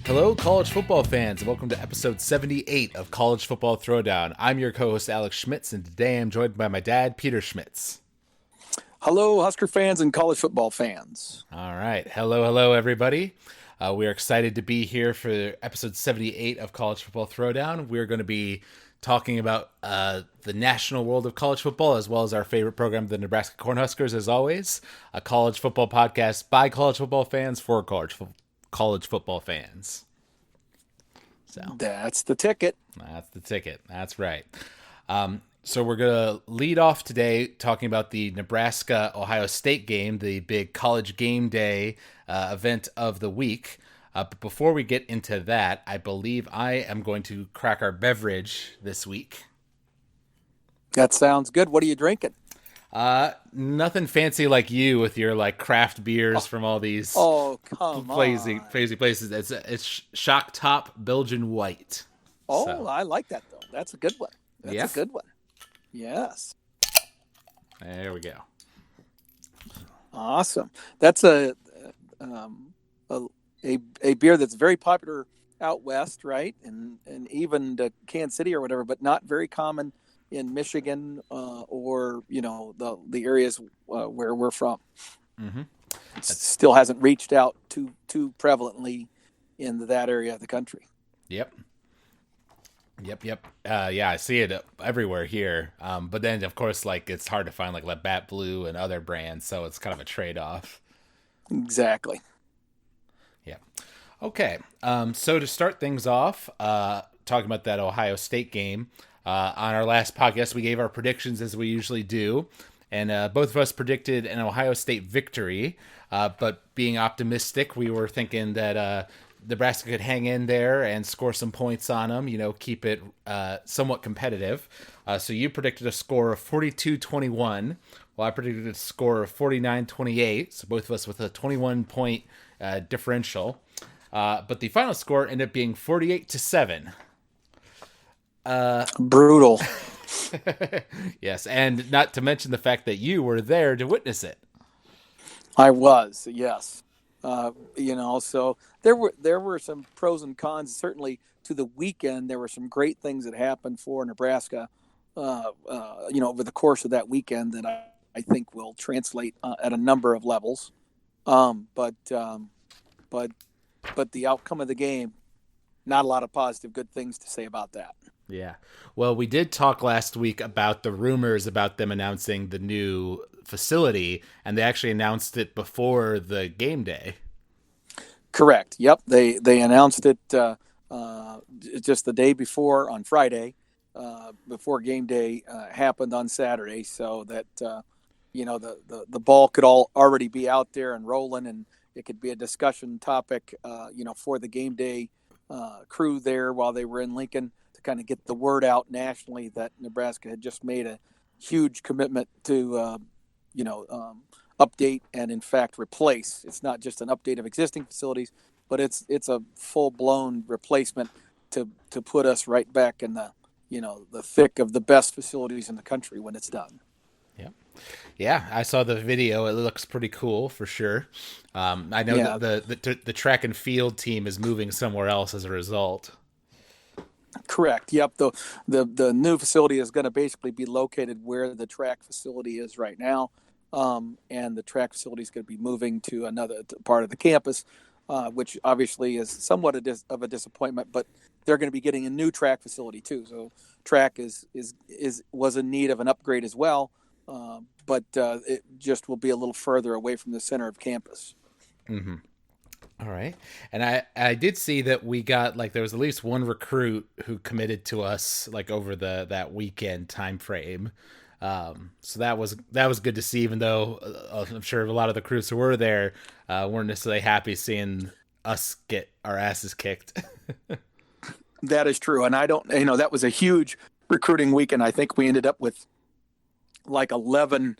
Hello, college football fans, and welcome to episode 78 of College Football Throwdown. I'm your co-host, Alex Schmitz, and today I'm joined by my dad, Peter Schmitz. Hello, Husker fans and college football fans. All right. Hello, everybody. We are excited to be here for episode 78 of College Football Throwdown. We're going to be talking about the national world of college football, as well as our favorite program, the Nebraska Cornhuskers, as always. A college football podcast by college football fans for college football fans. So that's the ticket. That's right. So we're going to lead off today talking about the Nebraska-Ohio State game, the big college game day event of the week. But before we get into that, I believe I am going to crack our beverage this week. That sounds good. What are you drinking? Nothing fancy like you with your like craft beers from all these crazy places. It's Shock Top Belgian White. Oh, so. I like that though. That's a good one. That's a good one. Yes. There we go. Awesome. That's a beer that's very popular out west, right? And even to Kansas City or whatever, but not very common in Michigan or the areas where we're from. Mm-hmm. It still hasn't reached out too prevalently in that area of the country. Yep. Yeah, I see it everywhere here. But then, of course, like it's hard to find like Labatt Blue and other brands, so it's kind of a trade-off. Exactly. Yeah. Okay. So to start things off, talking about that Ohio State game. On our last podcast, we gave our predictions as we usually do, and both of us predicted an Ohio State victory. But being optimistic, we were thinking that Nebraska could hang in there and score some points on them, keep it somewhat competitive. So you predicted a score of 42-21, while I predicted a score of 49-28, so both of us with a 21-point differential. But the final score ended up being 48-7. Brutal. Yes, and not to mention the fact that you were there to witness it. I was, yes. So there were some pros and cons. Certainly to the weekend, there were some great things that happened for Nebraska, over the course of that weekend that I think will translate at a number of levels. But the outcome of the game, not a lot of positive good things to say about that. Yeah. Well, we did talk last week about the rumors about them announcing the new facility, and they actually announced it before the game day. Correct. Yep. They announced it just the day before on Friday, before game day happened on Saturday, so that the ball could all already be out there and rolling, and it could be a discussion topic, for the game day crew there while they were in Lincoln, kind of get the word out nationally that Nebraska had just made a huge commitment to, update and in fact replace. It's not just an update of existing facilities, but it's a full blown replacement to put us right back in the thick of the best facilities in the country when it's done. Yeah, I saw the video. It looks pretty cool for sure. I know that the track and field team is moving somewhere else as a result. Correct. Yep. The new facility is going to basically be located where the track facility is right now, and the track facility is going to be moving to another part of the campus, which obviously is somewhat of a disappointment. But they're going to be getting a new track facility too. So track was in need of an upgrade as well, but it just will be a little further away from the center of campus. Mm-hmm. All right. And I did see that we got there was at least one recruit who committed to us over that weekend time frame. So that was good to see, even though I'm sure a lot of the recruits who were there weren't necessarily happy seeing us get our asses kicked. That is true. And that was a huge recruiting weekend. I think we ended up with 11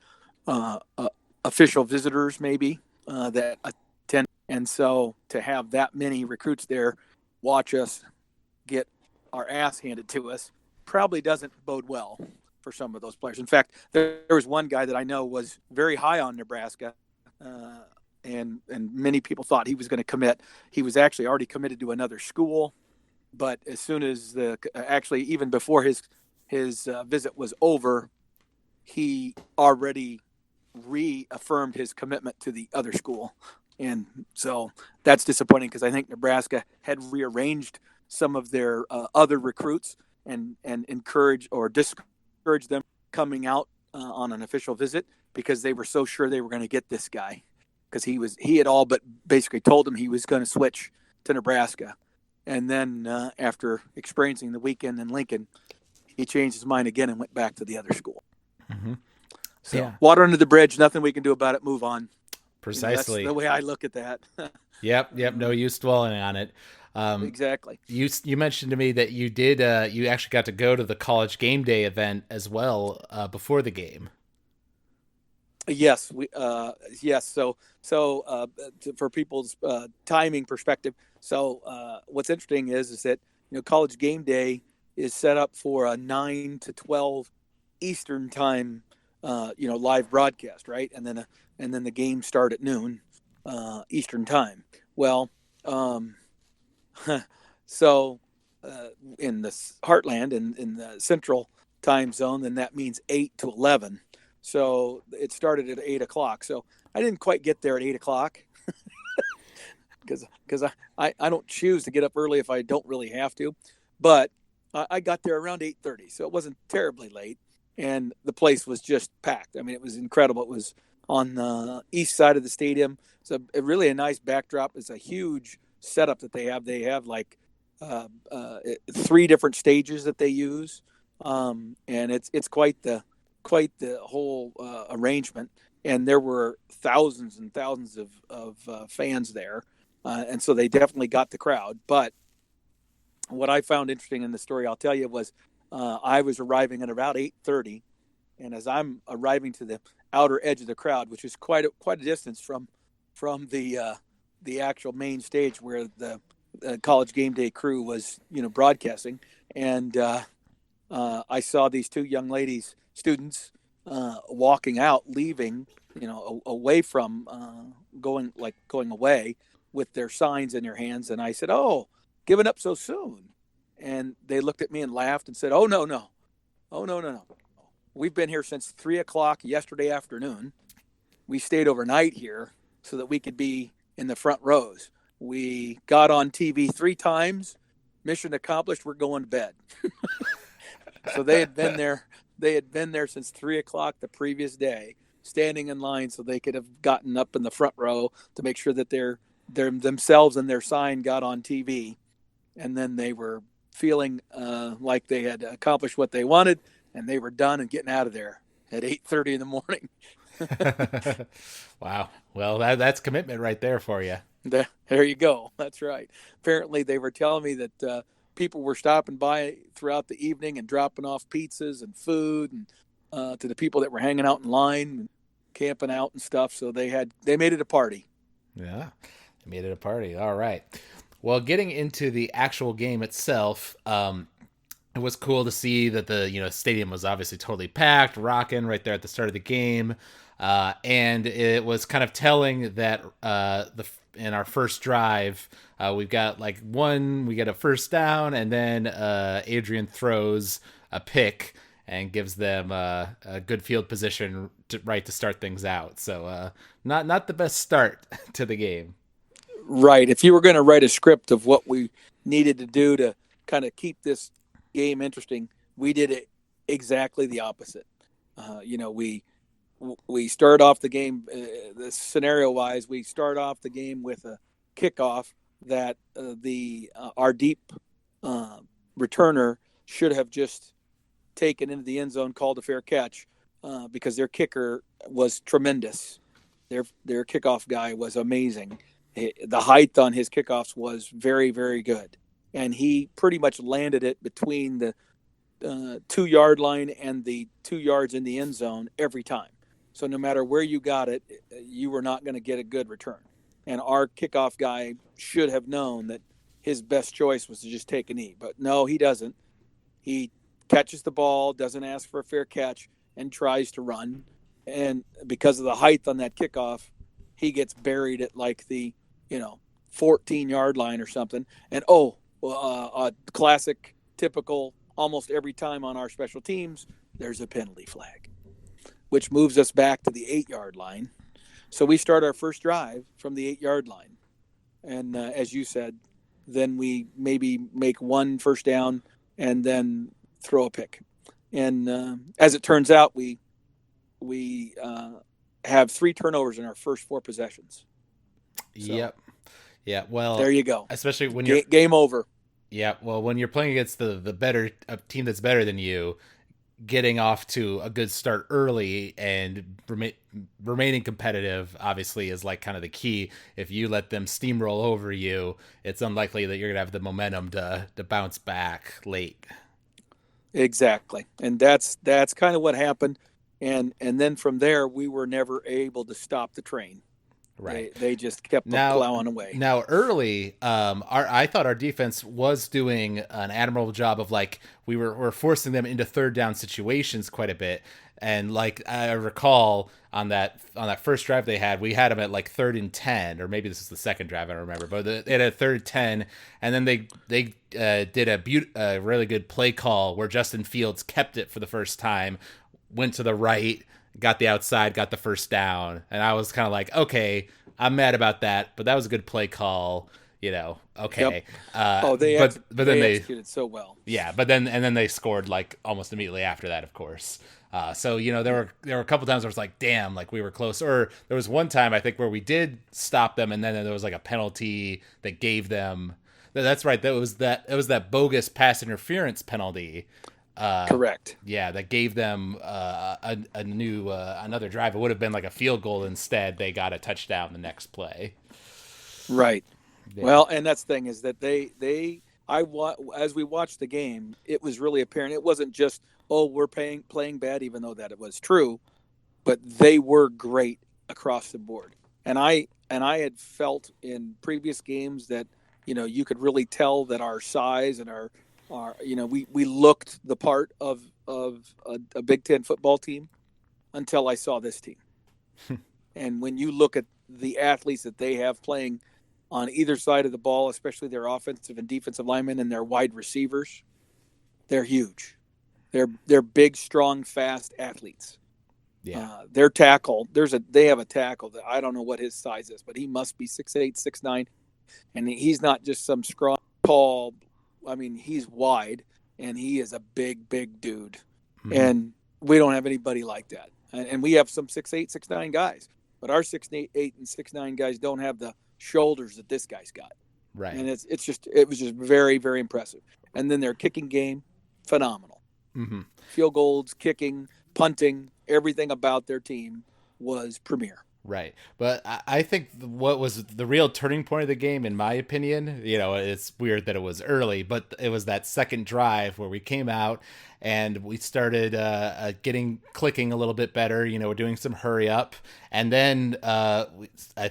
official visitors maybe that attend. And so to have that many recruits there watch us get our ass handed to us probably doesn't bode well. for some of those players. In fact, there was one guy that I know was very high on Nebraska, and many people thought he was going to commit. He was actually already committed to another school, but as soon as actually even before his visit was over, he already reaffirmed his commitment to the other school. And so that's disappointing because I think Nebraska had rearranged some of their other recruits and encourage or discourage them coming out on an official visit because they were so sure they were going to get this guy because he had all but basically told them he was going to switch to Nebraska. And then after experiencing the weekend in Lincoln, he changed his mind again and went back to the other school. Mm-hmm. So yeah. Water under the bridge, nothing we can do about it. Move on. Precisely. That's the way I look at that. Yep. No use dwelling on it. Exactly. You mentioned to me that you did. You actually got to go to the college game day event as well before the game. Yes. Yes. So for people's timing perspective. So what's interesting is that college game day is set up for a 9 to 12 Eastern time. Live broadcast, right? And then the games start at noon Eastern time. Well, so in the heartland and in the central time zone, then that means 8 to 11. So it started at 8 o'clock. So I didn't quite get there at 8 o'clock because I don't choose to get up early if I don't really have to. But I got there around 8:30, so it wasn't terribly late. And the place was just packed. I mean, it was incredible. It was on the east side of the stadium. It's really a nice backdrop. It's a huge setup that they have. They have like 3 different stages that they use, and it's quite the whole arrangement. And there were thousands and thousands of fans there, and so they definitely got the crowd. But what I found interesting in the story, I'll tell you, was I was arriving at about 8:30, and as I'm arriving to the outer edge of the crowd, which is quite a distance from the actual main stage where the college game day crew was broadcasting, and I saw these 2 young ladies, students, walking out, leaving, away from going away with their signs in their hands, and I said, "Oh, giving up so soon?" And they looked at me and laughed and said, "Oh, no. Oh, no. We've been here since 3 o'clock yesterday afternoon. We stayed overnight here so that we could be in the front rows. We got on TV 3 times. Mission accomplished. We're going to bed." So they had been there. They had been there since 3 o'clock the previous day, standing in line so they could have gotten up in the front row to make sure that their themselves and their sign got on TV. And then they were feeling like they had accomplished what they wanted, and they were done and getting out of there at 8:30 in the morning. Wow. Well, that's commitment right there for you. There you go. That's right. Apparently, they were telling me that people were stopping by throughout the evening and dropping off pizzas and food and to the people that were hanging out in line and camping out and stuff. So they made it a party. Yeah, they made it a party. All right. Well, getting into the actual game itself, it was cool to see that the stadium was obviously totally packed, rocking right there at the start of the game, and it was kind of telling that in our first drive, we got a first down, and then Adrian throws a pick and gives them a good field position to start things out. So not the best start to the game. Right. If you were going to write a script of what we needed to do to kind of keep this game interesting, we did it exactly the opposite. We start off the game, the scenario wise, we start off the game with a kickoff that our deep returner should have just taken into the end zone, called a fair catch, because their kicker was tremendous. Their kickoff guy was amazing. The height on his kickoffs was very, very good. And he pretty much landed it between the 2-yard line and the 2 yards in the end zone every time. So no matter where you got it, you were not going to get a good return. And our kickoff guy should have known that his best choice was to just take a knee. But no, he doesn't. He catches the ball, doesn't ask for a fair catch, and tries to run. And because of the height on that kickoff, he gets buried at like the, 14-yard line or something. And classic, typical, almost every time on our special teams, there's a penalty flag, which moves us back to the 8-yard line. So we start our first drive from the 8-yard line. And as you said, then we maybe make one first down and then throw a pick. And as it turns out, we have 3 turnovers in our first 4 possessions. So, Yep. Yeah. Well, there you go. Especially when you're game over. Yeah. Well, when you're playing against the better a team that's better than you, getting off to a good start early and remaining competitive obviously is like kind of the key. If you let them steamroll over you, it's unlikely that you're gonna have the momentum to bounce back late. Exactly, and that's kind of what happened. And then from there, we were never able to stop the train. Right. They just kept plowing away. Now early, I thought our defense was doing an admirable job of like we're forcing them into third down situations quite a bit. And like I recall on that first drive they had, we had them at like 3rd and 10, or maybe this is the second drive, I don't remember. But they had a 3rd and 10, and then they did a really good play call where Justin Fields kept it for the first time, went to the right, got the outside, got the first down. And I was kind of like, okay, I'm mad about that, but that was a good play call, okay. Yep. They executed so well. Yeah, but then they scored like almost immediately after that, of course. So, there were a couple times where it's like, damn, like we were close. Or there was one time I think where we did stop them, and then there was like a penalty that gave them. That's right. It was that bogus pass interference penalty. Correct. Yeah, that gave them another drive. It would have been like a field goal. Instead, they got a touchdown the next play. Right. Yeah. Well, and that's the thing is that as we watched the game, it was really apparent. It wasn't just, we're playing bad, even though that it was true, but they were great across the board. And I had felt in previous games that, you could really tell that our size and our we looked the part of a Big Ten football team until I saw this team. And when you look at the athletes that they have playing on either side of the ball, especially their offensive and defensive linemen and their wide receivers, they're huge. They're big, strong, fast athletes. Yeah. Their tackle, they have a tackle that I don't know what his size is, but he must be 6'8", 6'9", and he's not just some scrawny, tall. I mean, he's wide, and he is a big, big dude. Mm-hmm. And we don't have anybody like that. And we have some 6'8", 6'9" guys, but our 6'8" and 6'9" guys don't have the shoulders that this guy's got. Right. And it was just very, very impressive. And then their kicking game, phenomenal. Mm-hmm. Field goals, kicking, punting, everything about their team was premier. Right. But I think what was the real turning point of the game, in my opinion, it's weird that it was early, but it was that second drive where we came out and we started clicking a little bit better. We're doing some hurry up. And then I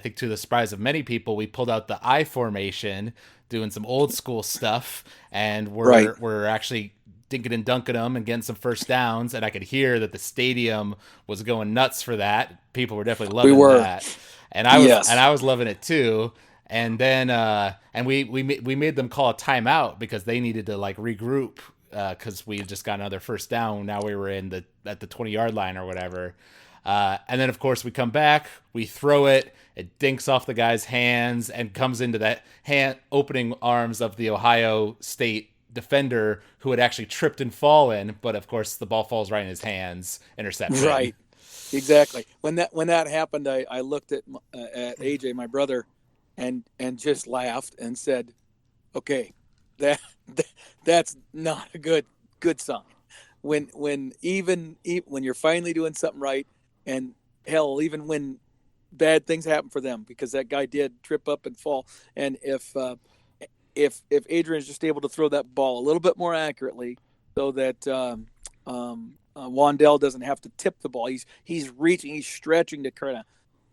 think to the surprise of many people, we pulled out the I formation, doing some old school stuff. And we're actually dinking and dunking them and getting some first downs, and I could hear that the stadium was going nuts for that. People were definitely loving that, and I was loving it too. And then and we made them call a timeout because they needed to like regroup because we had just got another first down. Now we were at the 20-yard line or whatever. And then of course we come back, we throw it dinks off the guy's hands and comes into that opening arms of the Ohio State defender who had actually tripped and fallen, but of course the ball falls right in his hands, interception. Right, exactly. When that happened, I looked at AJ, my brother, and just laughed and said, "Okay, that's not a good sign." When you're finally doing something right, and hell, even when bad things happen for them, because that guy did trip up and fall, and if Adrian is just able to throw that ball a little bit more accurately, so that Wandell doesn't have to tip the ball. He's reaching, he's stretching to kind of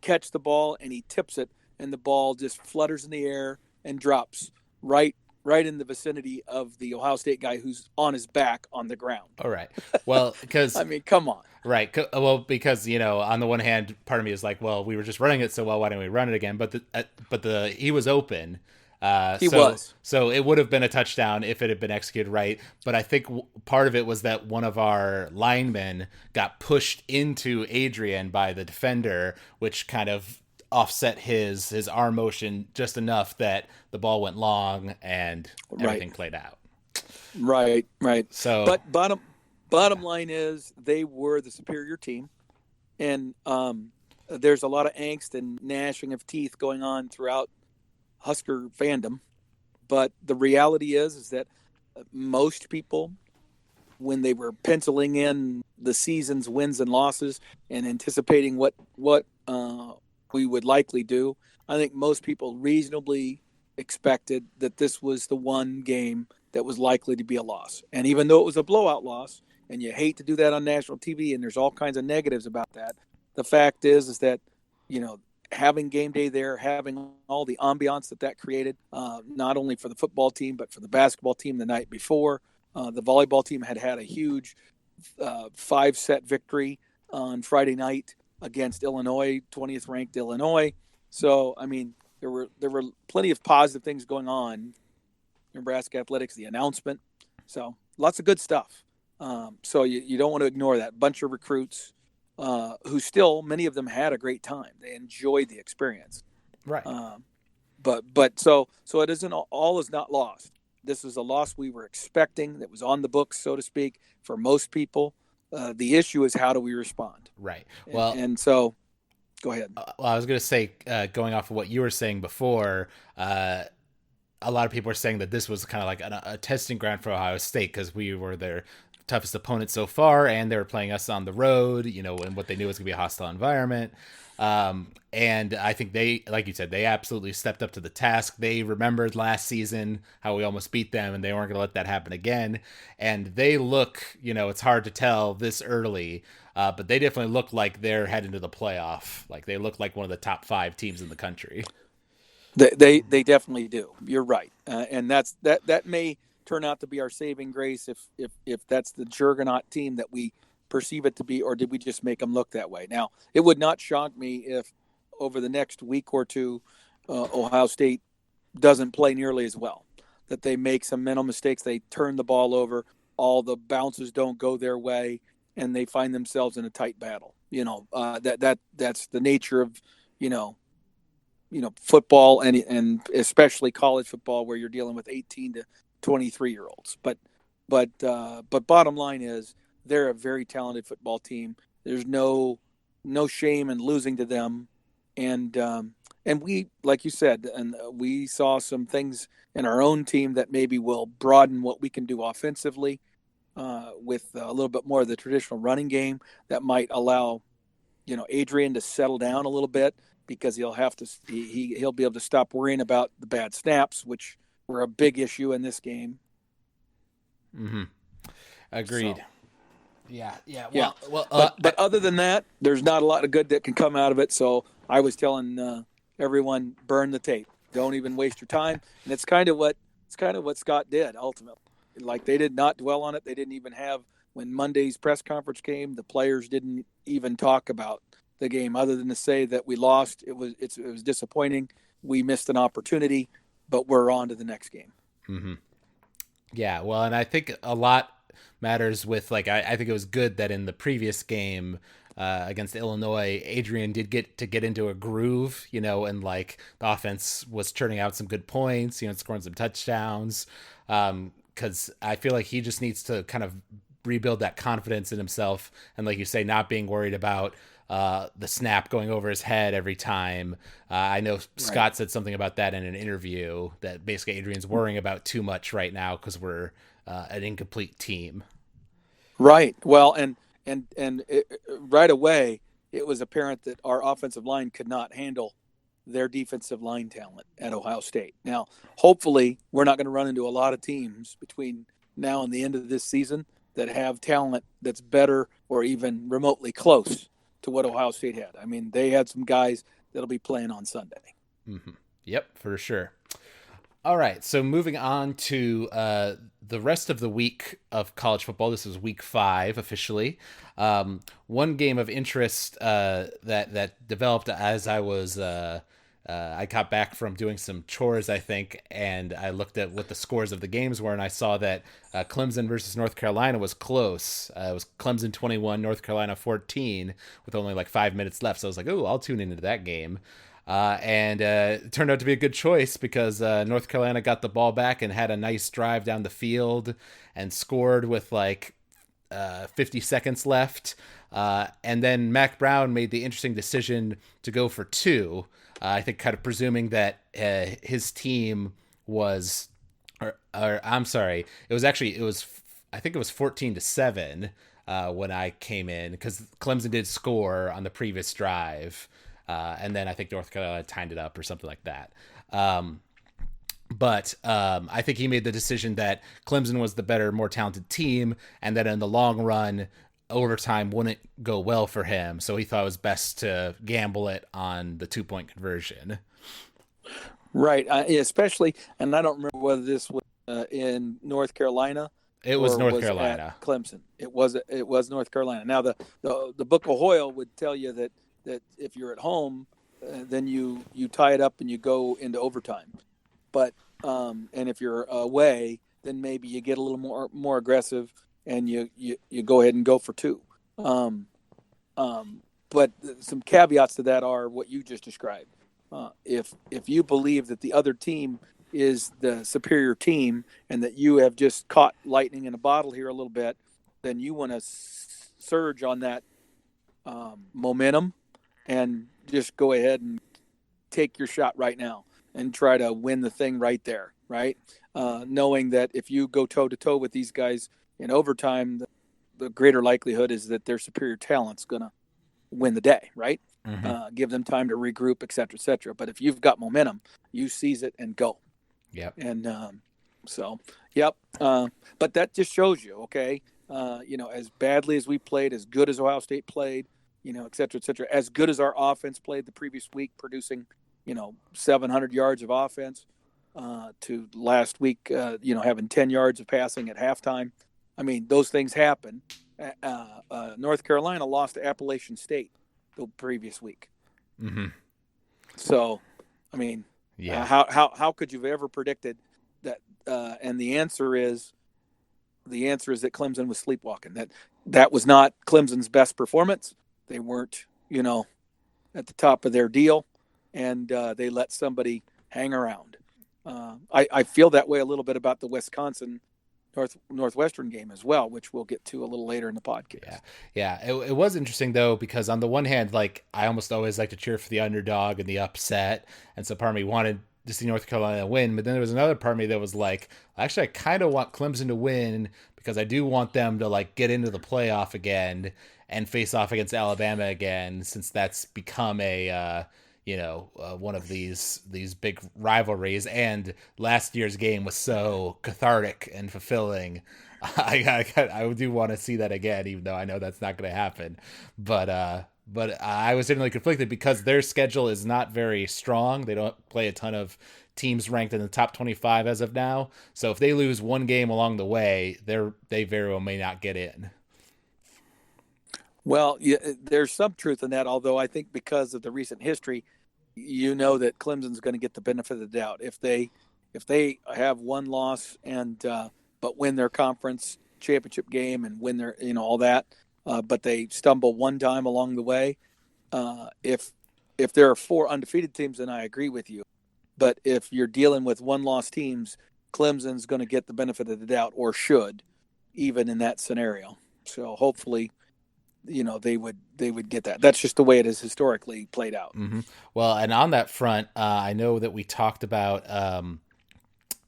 catch the ball, and he tips it, and the ball just flutters in the air and drops right right in the vicinity of the Ohio State guy who's on his back on the ground. All right. Well, because I mean, come on. right. Well, because on the one hand, part of me is like, well, we were just running it so well. Why didn't we run it again? But the he was open. He So was. so it would have been a touchdown if it had been executed right. But I think part of it was that one of our linemen got pushed into Adrian by the defender, which kind of offset his arm motion just enough that the ball went long and Right. everything played out. Right. Right. So But bottom line is they were the superior team, and there's a lot of angst and gnashing of teeth going on throughout Husker fandom. But the reality is that most people, when they were penciling in the season's wins and losses and anticipating what we would likely do, I think most people reasonably expected that this was the one game that was likely to be a loss. And even though it was a blowout loss, and you hate to do that on national TV, and there's all kinds of negatives about that, the fact is that having game day there, having all the ambiance that created, not only for the football team but for the basketball team the night before. The volleyball team had a huge 5-set victory on Friday night against Illinois, 20th ranked Illinois. So I mean, there were plenty of positive things going on. Nebraska athletics, the announcement, so lots of good stuff. So you don't want to ignore that bunch of recruits who still, many of them had a great time. They enjoyed the experience. right. But it isn't all is not lost. This is a loss we were expecting that was on the books, so to speak, for most people. The issue is how do we respond? Right. Well, And so, go ahead. well, I was going to say, going off of what you were saying before, a lot of people are saying that this was kind of like a testing ground for Ohio State because we were their toughest opponent so far, and they were playing us on the road, and what they knew was going to be a hostile environment. And I think they, like you said, they absolutely stepped up to the task. They remembered last season how we almost beat them, and they weren't going to let that happen again. And they look, it's hard to tell this early, but they definitely look like they're heading to the playoff. Like they look like one of the top 5 teams in the country. They definitely do. You're right, and that may turn out to be our saving grace if that's the juggernaut team that we perceive it to be, or did we just make them look that way? Now, it would not shock me if over the next week or two, Ohio State doesn't play nearly as well. That they make some mental mistakes, they turn the ball over, all the bounces don't go their way, and they find themselves in a tight battle. That's the nature of football and especially college football where you're dealing with 18 to 23-year-olds. But bottom line is they're a very talented football team. There's no shame in losing to them, and we, like you said, and we saw some things in our own team that maybe will broaden what we can do offensively with a little bit more of the traditional running game that might allow Adrian to settle down a little bit, because he'll be able to stop worrying about the bad snaps, which were a big issue in this game. Mm-hmm. Agreed. So, Yeah. yeah. Well. But other than that, there's not a lot of good that can come out of it. So I was telling everyone, burn the tape. Don't even waste your time. And it's kind of what Scott did ultimately. Like, they did not dwell on it. They didn't even have, when Monday's press conference came, the players didn't even talk about the game other than to say that we lost. It was disappointing. We missed an opportunity, but we're on to the next game. Mm-hmm. Yeah, well, and I think a lot matters with, like, I think it was good that in the previous game against Illinois, Adrian did get into a groove, and like the offense was churning out some good points, scoring some touchdowns. Because I feel like he just needs to kind of rebuild that confidence in himself, and like you say, not being worried about the snap going over his head every time. I know Scott said something about that in an interview, that basically Adrian's worrying about too much right now because we're an incomplete team. Right. Well, and right away, it was apparent that our offensive line could not handle their defensive line talent at Ohio State. Now, hopefully, we're not going to run into a lot of teams between now and the end of this season that have talent that's better or even remotely close to what Ohio State had. I mean, they had some guys that'll be playing on Sunday. Mm-hmm. Yep, for sure. All right, so moving on to the rest of the week of college football. This is week 5 officially. One game of interest that developed as I got back from doing some chores, I think, and I looked at what the scores of the games were, and I saw that Clemson versus North Carolina was close. It was Clemson 21, North Carolina 14, with only like 5 minutes left. So I was like, "Oh, I'll tune into that game." And it turned out to be a good choice because North Carolina got the ball back and had a nice drive down the field and scored with like 50 seconds left. And then Mac Brown made the interesting decision to go for two. I think kind of presuming that his team was, or I'm sorry, I think it was 14-7 when I came in because Clemson did score on the previous drive. And then I think North Carolina tied it up or something like that. But I think he made the decision that Clemson was the better, more talented team, and that in the long run, overtime wouldn't go well for him. So he thought it was best to gamble it on the 2-point conversion. Right, especially, and I don't remember whether this was in North Carolina. It was North was Carolina. At Clemson. It was North Carolina. Now the Book of Hoyle would tell you that if you're at home, then you tie it up and you go into overtime. But and if you're away, then maybe you get a little more aggressive and you go ahead and go for two. But some caveats to that are what you just described. If you believe that the other team is the superior team and that you have just caught lightning in a bottle here a little bit, then you want to surge on that momentum and just go ahead and take your shot right now and try to win the thing right there, right? Knowing that if you go toe-to-toe with these guys in overtime, the greater likelihood is that their superior talent's going to win the day, right? Mm-hmm. Give them time to regroup, et cetera, et cetera. But if you've got momentum, you seize it and go. Yep. And yep. But that just shows you, okay, as badly as we played, as good as Ohio State played, et cetera, as good as our offense played the previous week, producing, 700 yards of offense to last week, having 10 yards of passing at halftime. I mean, those things happen. North Carolina lost to Appalachian State the previous week. Mm-hmm. So, I mean, yeah. How could you have ever predicted that? And the answer is that Clemson was sleepwalking. That was not Clemson's best performance. They weren't, at the top of their deal, and they let somebody hang around. I feel that way a little bit about the Wisconsin Northwestern game as well, which we'll get to a little later in the podcast. Yeah. It was interesting though, because on the one hand, like I almost always like to cheer for the underdog and the upset, and so part of me wanted to see North Carolina win, but then there was another part of me that was like, actually, I kind of want Clemson to win because I do want them to like get into the playoff again and face off against Alabama again, since that's become a one of these big rivalries, and last year's game was so cathartic and fulfilling. I do want to see that again, even though I know that's not going to happen. But I was certainly conflicted because their schedule is not very strong. They don't play a ton of teams ranked in the top 25 as of now. So if they lose one game along the way, they very well may not get in. Well, yeah, there's some truth in that, although I think because of the recent history, that Clemson's going to get the benefit of the doubt. If they have one loss and but win their conference championship game and win their all that, but they stumble one time along the way. If there are 4 undefeated teams, then I agree with you. But if you're dealing with one-loss teams, Clemson's going to get the benefit of the doubt, or should, even in that scenario. So hopefully, they would get that. That's just the way it has historically played out. Mm-hmm. Well, and on that front, I know that we talked about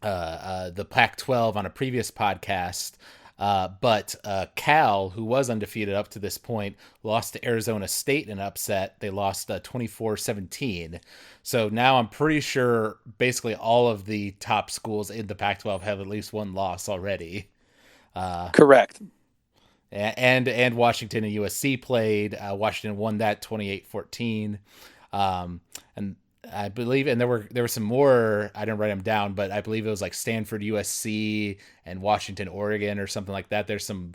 the Pac-12 on a previous podcast, but Cal, who was undefeated up to this point, lost to Arizona State in an upset. They lost 24-17. So now I'm pretty sure basically all of the top schools in the Pac-12 have at least one loss already. Correct. And Washington and USC played. Washington won that 28-14. And I believe, and there were some more. I didn't write them down, but I believe it was like Stanford, USC, and Washington, Oregon, or something like that. There's some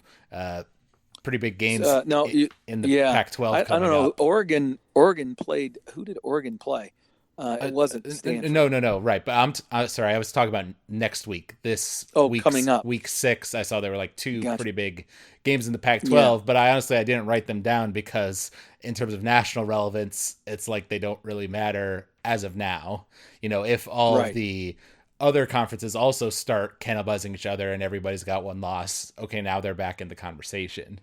pretty big games No, in the yeah, Pac-12 I don't coming know. up. Oregon played. Who did Oregon play? It wasn't Stanford. No, right. But I'm sorry. I was talking about next week. This Oh, coming up. week 6. I saw there were like two Gotcha. pretty big games in the Yeah. Pac-12. But I didn't write them down because in terms of national relevance, it's like they don't really matter as of now. If all of Right. the other conferences also start cannibalizing each other and everybody's got one loss, okay, now they're back in the conversation.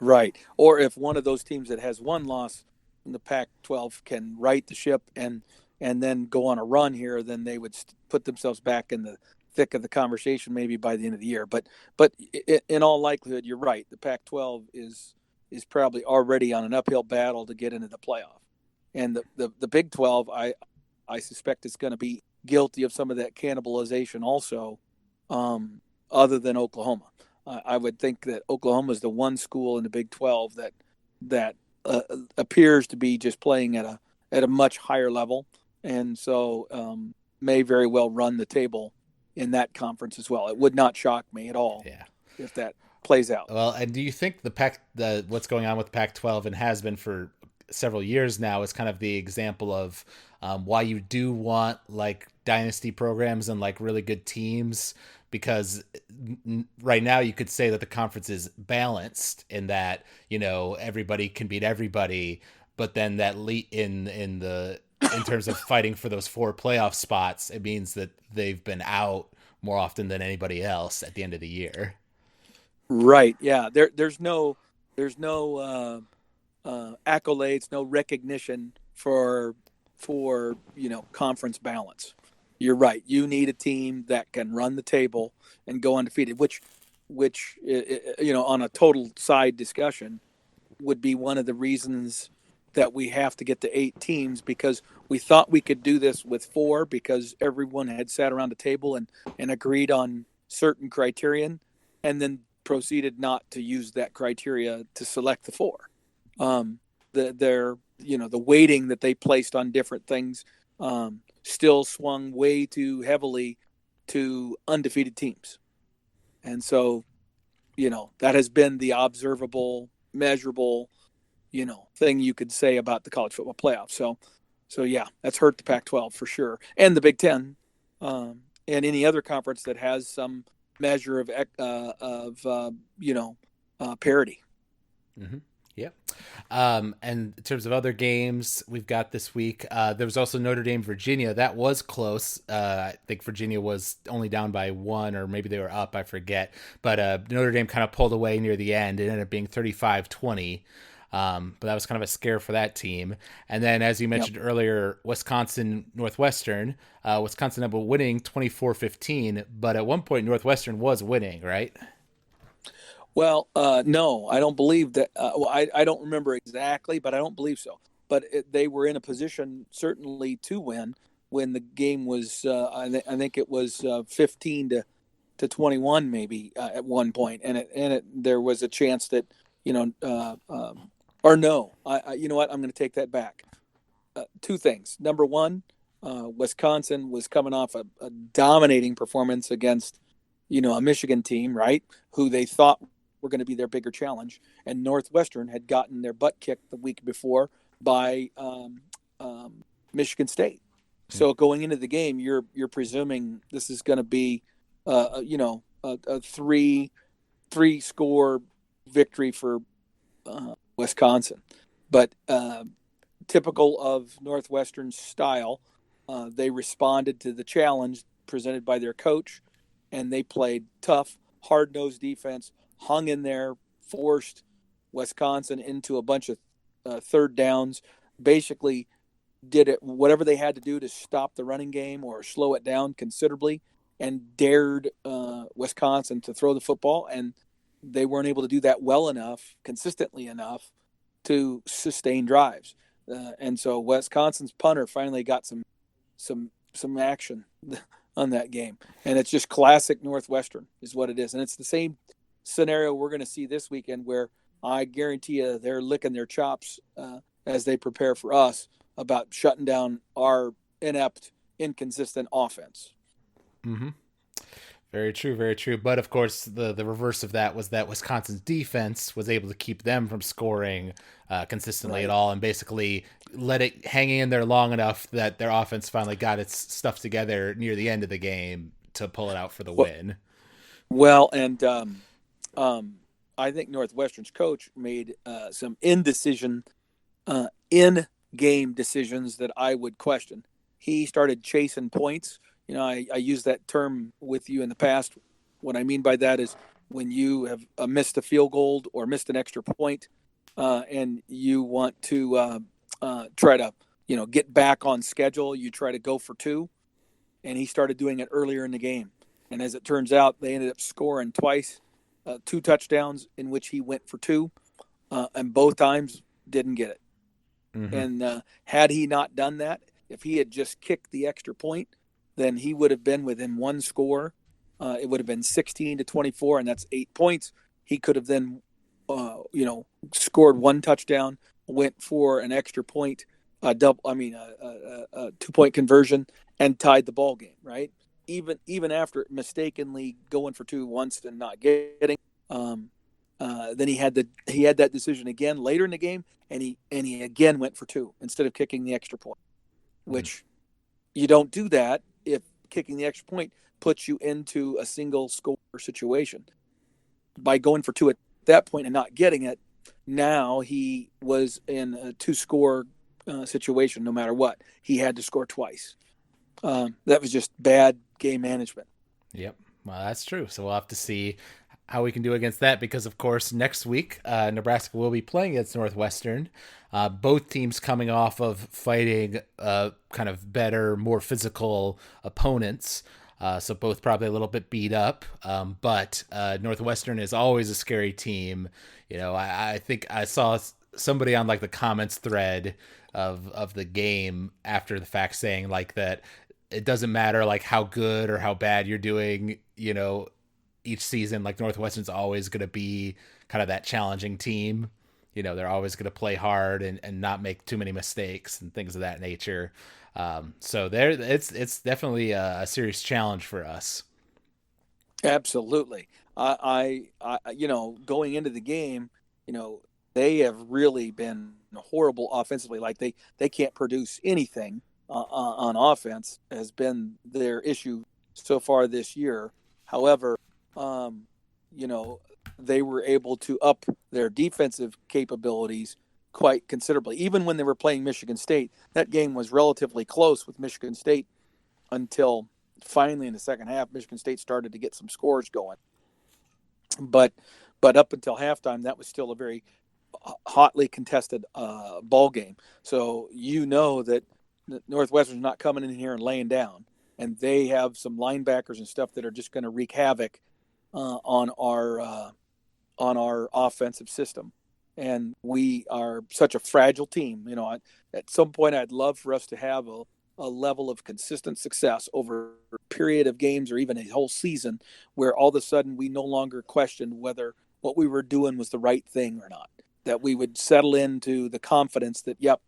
Right. Or if one of those teams that has one loss in the Pac-12 can right the ship and then go on a run here, then they would put themselves back in the thick of the conversation maybe by the end of the year. But in all likelihood, you're right. The Pac-12 is probably already on an uphill battle to get into the playoff, and the Big 12, I suspect is going to be guilty of some of that cannibalization also, other than Oklahoma. I would think that Oklahoma is the one school in the Big 12 that appears to be just playing at a much higher level, and so may very well run the table in that conference as well. It would not shock me at all Yeah. if that plays out. Well, and do you think the what's going on with Pac-12 and has been for several years now is kind of the example of why you do want like dynasty programs and like really good teams? Because right now you could say that the conference is balanced in that everybody can beat everybody, but then that in terms of fighting for those 4 playoff spots, it means that they've been out more often than anybody else at the end of the year. Right. Yeah. There's no accolades, no recognition for conference balance. You're right. You need a team that can run the table and go undefeated, which on a total side discussion would be one of the reasons that we have to get to 8 teams, because we thought we could do this with 4 because everyone had sat around a table and agreed on certain criterion, and then proceeded not to use that criteria to select the 4. The weighting that they placed on different things still swung way too heavily to undefeated teams. And so, that has been the observable, measurable, thing you could say about the college football playoff. So yeah, that's hurt the Pac-12 for sure, and the Big Ten, and any other conference that has some measure of parity. Mm-hmm. Yeah. And in terms of other games we've got this week, there was also Notre Dame, Virginia. That was close. I think Virginia was only down by 1, or maybe they were up, I forget. But Notre Dame kind of pulled away near the end. It ended up being 35-20. But that was kind of a scare for that team. And then, as you mentioned earlier, Wisconsin, Northwestern. Wisconsin ended up winning 24-15. But at one point, Northwestern was winning, right? Well, no, I don't believe that. I don't remember exactly, but I don't believe so. But they were in a position certainly to win when the game was. I think it was 15 to 21, maybe at one point, and there was a chance that or no. You know what? I'm going to take that back. 2 things. Number one, Wisconsin was coming off a dominating performance against a Michigan team, right? Who they thought were going to be their bigger challenge, and Northwestern had gotten their butt kicked the week before by Michigan State. So going into the game, you're presuming this is going to be a three score victory for Wisconsin, but typical of Northwestern's style, they responded to the challenge presented by their coach, and they played tough, hard-nosed defense, hung in there, forced Wisconsin into a bunch of third downs, basically did it whatever they had to do to stop the running game or slow it down considerably, and dared Wisconsin to throw the football, and they weren't able to do that well enough, consistently enough, to sustain drives. And so Wisconsin's punter finally got some action on that game, and it's just classic Northwestern is what it is, and it's the same scenario we're going to see this weekend, where I guarantee you they're licking their chops as they prepare for us about shutting down our inept, inconsistent offense. Mm-hmm. Very true, very true. But of course, the reverse of that was that Wisconsin's defense was able to keep them from scoring consistently at Right. all, and basically let it hang in there long enough that their offense finally got its stuff together near the end of the game to pull it out for the Well, win. well and um, I think Northwestern's coach made some in game decisions that I would question. He started chasing points. I used that term with you in the past. What I mean by that is when you have missed a field goal or missed an extra point, and you want to try to get back on schedule, you try to go for two, and he started doing it earlier in the game. And as it turns out, they ended up scoring twice, two touchdowns in which he went for two, and both times didn't get it. Mm-hmm. And had he not done that, if he had just kicked the extra point, then he would have been within one score. It would have been 16-24, and that's 8 points. He could have then, scored one touchdown, went for an extra point, a 2 point conversion, and tied the ball game. Right, even after mistakenly going for two once and not getting. Um, then he had that decision again later in the game, and he again went for two instead of kicking the extra point, Mm-hmm. which you don't do that if kicking the extra point puts you into a single score situation. By going for two at that point and not getting it, now he was in a two score situation no matter what. He had to score twice. That was just bad game management. Yep. Well, that's true. So we'll have to see how we can do against that because, of course, next week Nebraska will be playing against Northwestern. Both teams coming off of fighting kind of better, more physical opponents. So both probably a little bit beat up. But Northwestern is always a scary team. I think I saw somebody on like the comments thread of the game after the fact saying like that it doesn't matter like how good or how bad you're doing, each season, like Northwestern's always going to be kind of that challenging team. They're always going to play hard and not make too many mistakes and things of that nature. So there, it's definitely a serious challenge for us. Absolutely. Going into the game, they have really been horrible offensively. Like they can't produce anything on offense has been their issue so far this year. However, um, you know, they were able to up their defensive capabilities quite considerably. Even when they were playing Michigan State, that game was relatively close with Michigan State until finally in the second half, Michigan State started to get some scores going. But up until halftime, that was still a very hotly contested ball game. So that Northwestern's not coming in here and laying down, and they have some linebackers and stuff that are just going to wreak havoc on our offensive system. And we are such a fragile team. At some point, I'd love for us to have a level of consistent success over a period of games or even a whole season where all of a sudden we no longer question whether what we were doing was the right thing or not. That we would settle into the confidence that, yep,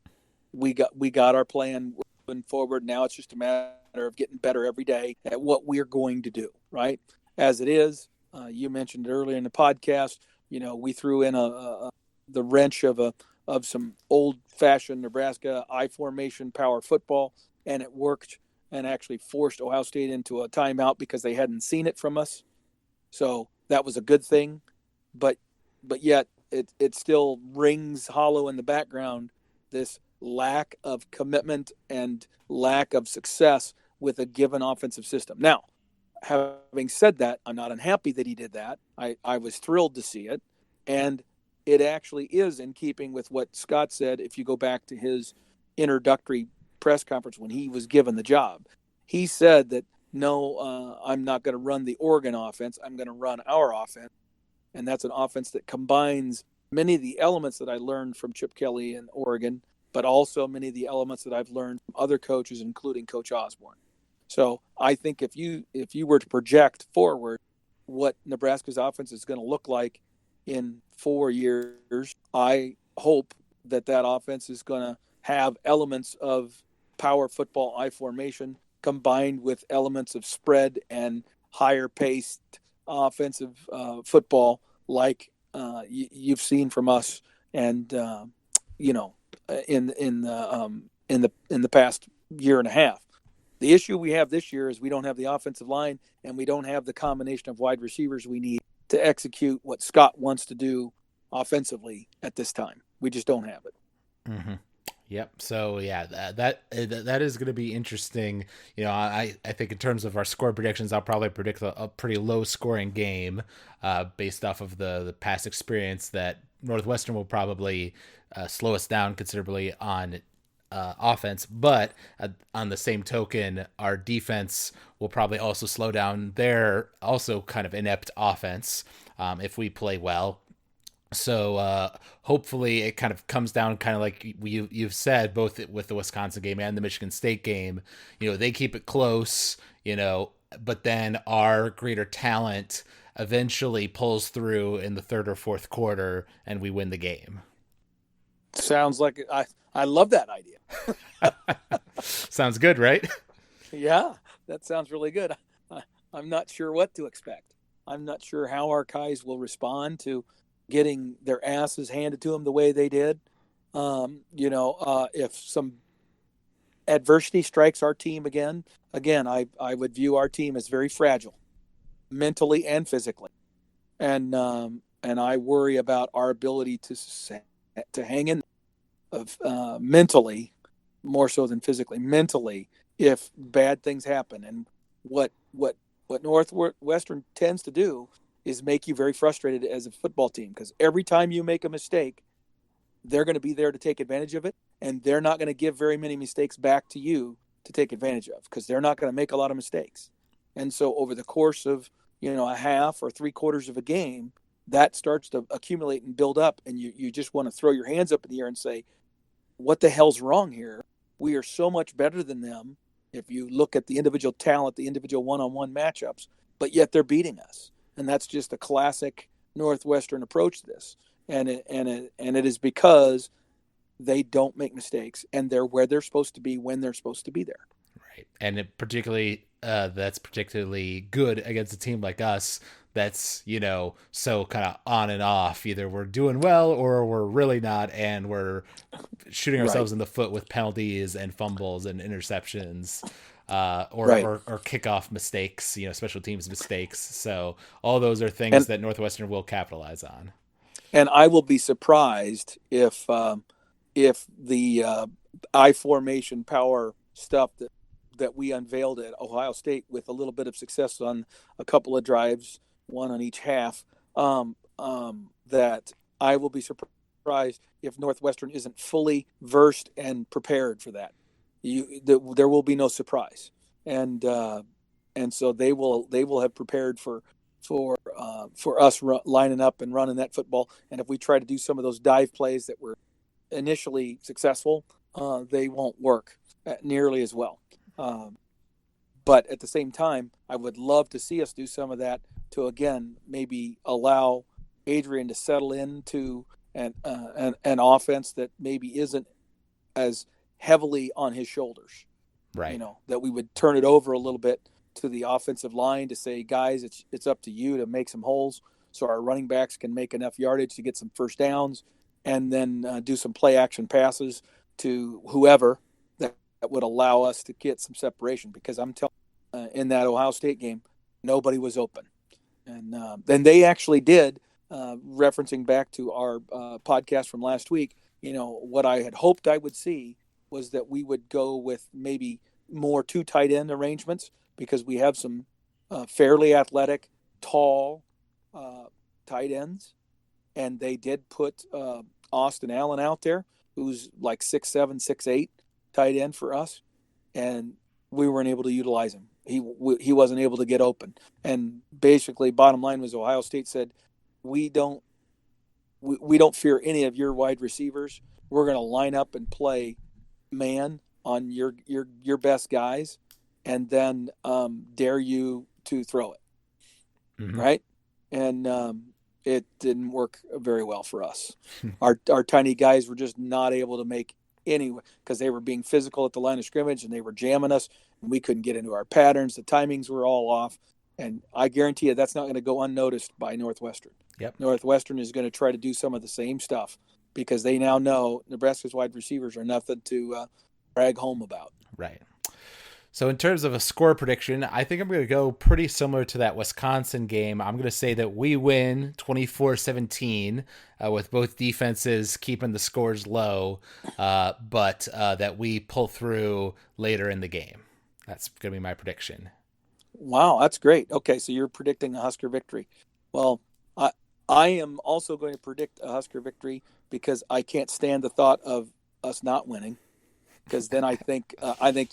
we got our plan moving forward. Now it's just a matter of getting better every day at what we're going to do, right? As it is, you mentioned earlier in the podcast, we threw in the wrench of some old-fashioned Nebraska I formation power football, and it worked and actually forced Ohio State into a timeout because they hadn't seen it from us. So that was a good thing, but yet it still rings hollow in the background, this lack of commitment and lack of success with a given offensive system. Now, having said that, I'm not unhappy that he did that. I was thrilled to see it, and it actually is in keeping with what Scott said. If you go back to his introductory press conference when he was given the job, he said that no, I'm not going to run the Oregon offense. I'm going to run our offense, and that's an offense that combines many of the elements that I learned from Chip Kelly in Oregon, but also many of the elements that I've learned from other coaches, including Coach Osborne. So I think if you were to project forward what Nebraska's offense is going to look like in 4 years, I hope that offense is going to have elements of power football I formation combined with elements of spread and higher paced offensive football like you've seen from us, and you know, in the past year and a half. The issue we have this year is we don't have the offensive line, and we don't have the combination of wide receivers we need to execute what Scott wants to do offensively at this time. We just don't have it. Mm-hmm. Yep. So yeah, that is going to be interesting. I think in terms of our score predictions, I'll probably predict a pretty low scoring game, based off of the past experience that Northwestern will probably slow us down considerably on offense. But on the same token, our defense will probably also slow down their also kind of inept offense, if we play well. So hopefully it kind of comes down kind of like you've said, both with the Wisconsin game and the Michigan State game. They keep it close, but then our greater talent eventually pulls through in the third or fourth quarter and we win the game. Sounds like I love that idea. Sounds good, right? Yeah, that sounds really good. I'm not sure what to expect. I'm not sure how our guys will respond to getting their asses handed to them the way they did. If some adversity strikes our team again, I would view our team as very fragile, mentally and physically, and I worry about our ability to hang in mentally, more so than physically. Mentally, if bad things happen, and what Northwestern tends to do is make you very frustrated as a football team, because every time you make a mistake, they're going to be there to take advantage of it, and they're not going to give very many mistakes back to you to take advantage of, because they're not going to make a lot of mistakes. And so over the course of a half or three quarters of a game, that starts to accumulate and build up, and you just want to throw your hands up in the air and say, what the hell's wrong here? We are so much better than them if you look at the individual talent, the individual one-on-one matchups, but yet they're beating us. And that's just a classic Northwestern approach to this. And it is because they don't make mistakes, and they're where they're supposed to be when they're supposed to be there. Right. And that's particularly good against a team like us that's, so kind of on and off. Either we're doing well or we're really not, and we're shooting ourselves in the foot with penalties and fumbles and interceptions. Or kickoff mistakes, special teams mistakes. So all those are things that Northwestern will capitalize on. And I will be surprised if the I formation power stuff that we unveiled at Ohio State, with a little bit of success on a couple of drives, one on each half, that I will be surprised if Northwestern isn't fully versed and prepared for that. There will be no surprise, and so they will have prepared for us lining up and running that football. And if we try to do some of those dive plays that were initially successful, they won't work nearly as well. But at the same time, I would love to see us do some of that to, again, maybe allow Adrian to settle into an offense that maybe isn't as heavily on his shoulders. Right. That we would turn it over a little bit to the offensive line to say, guys, it's up to you to make some holes so our running backs can make enough yardage to get some first downs, and then do some play action passes to whoever that would allow us to get some separation. Because I'm telling you, in that Ohio State game, nobody was open. And then they actually did, referencing back to our podcast from last week, what I had hoped I would see was that we would go with maybe more two tight end arrangements, because we have some fairly athletic, tall tight ends. And they did put Austin Allen out there, who's like 6'7", 6'8", tight end for us. And we weren't able to utilize him. He wasn't able to get open. And basically, bottom line was Ohio State said, we don't fear any of your wide receivers. We're going to line up and play man on your best guys, and then dare you to throw it. Mm-hmm. Right? And it didn't work very well for us. Our tiny guys were just not able to make anyway, because they were being physical at the line of scrimmage and they were jamming us, and we couldn't get into our patterns. The timings were all off, and I guarantee you that's not going to go unnoticed by Northwestern. Yep. Northwestern is going to try to do some of the same stuff because they now know Nebraska's wide receivers are nothing to brag home about. Right. So in terms of a score prediction, I think I'm going to go pretty similar to that Wisconsin game. I'm going to say that we win 24-17 with both defenses keeping the scores low, but that we pull through later in the game. That's going to be my prediction. Wow, that's great. Okay, so you're predicting a Husker victory. Well, I am also going to predict a Husker victory because I can't stand the thought of us not winning. Because then I think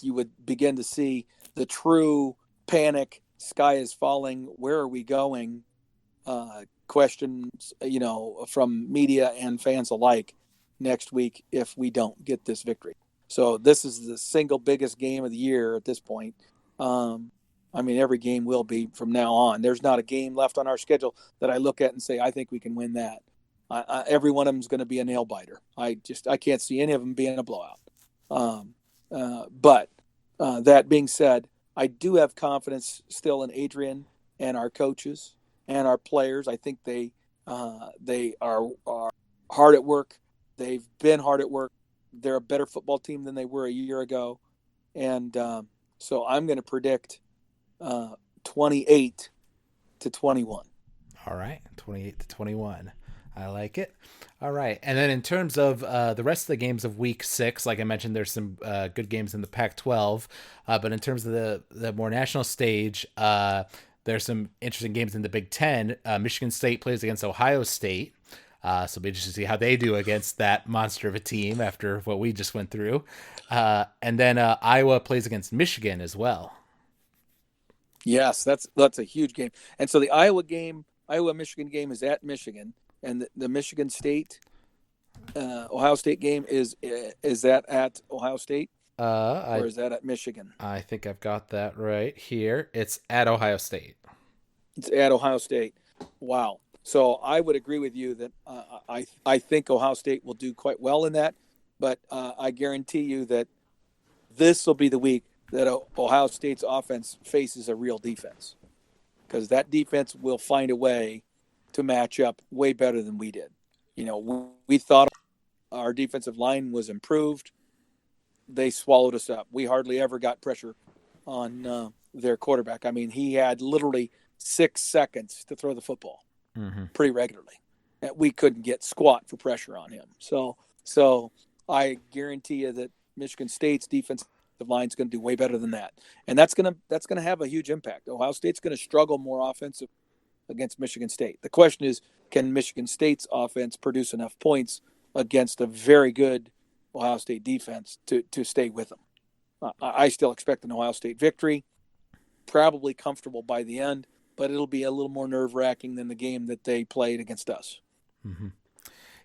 you would begin to see the true panic, sky is falling, where are we going, questions, from media and fans alike next week if we don't get this victory. So this is the single biggest game of the year at this point. Every game will be from now on. There's not a game left on our schedule that I look at and say, I think we can win that. Every one of them is going to be a nail biter. I can't see any of them being a blowout. But that being said, I do have confidence still in Adrian and our coaches and our players. I think they are hard at work. They've been hard at work. They're a better football team than they were a year ago. And so I'm going to predict 28-21. All right, 28-21. I like it. All right. And then in terms of the rest of the games of week 6, like I mentioned, there's some good games in the Pac-12. But in terms of the more national stage, there's some interesting games in the Big Ten. Michigan State plays against Ohio State. So it'll be interesting to see how they do against that monster of a team after what we just went through. And then Iowa plays against Michigan as well. Yes, that's a huge game. And so the Iowa-Michigan game is at Michigan. And the Michigan State, Ohio State game is that at Ohio State or is that at Michigan? I think I've got that right here. It's at Ohio State. It's at Ohio State. Wow. So I would agree with you that I think Ohio State will do quite well in that, but I guarantee you that this will be the week that Ohio State's offense faces a real defense, because that defense will find a way to match up way better than we did. We thought our defensive line was improved. They swallowed us up. We hardly ever got pressure on their quarterback. He had literally 6 seconds to throw the football pretty regularly. We couldn't get squat for pressure on him. So I guarantee you that Michigan State's defensive line is going to do way better than that. And that's going to have a huge impact. Ohio State's going to struggle more offensive against Michigan State. The question is, can Michigan State's offense produce enough points against a very good Ohio State defense to stay with them? I still expect an Ohio State victory, probably comfortable by the end, but it'll be a little more nerve-wracking than the game that they played against us. Mm-hmm.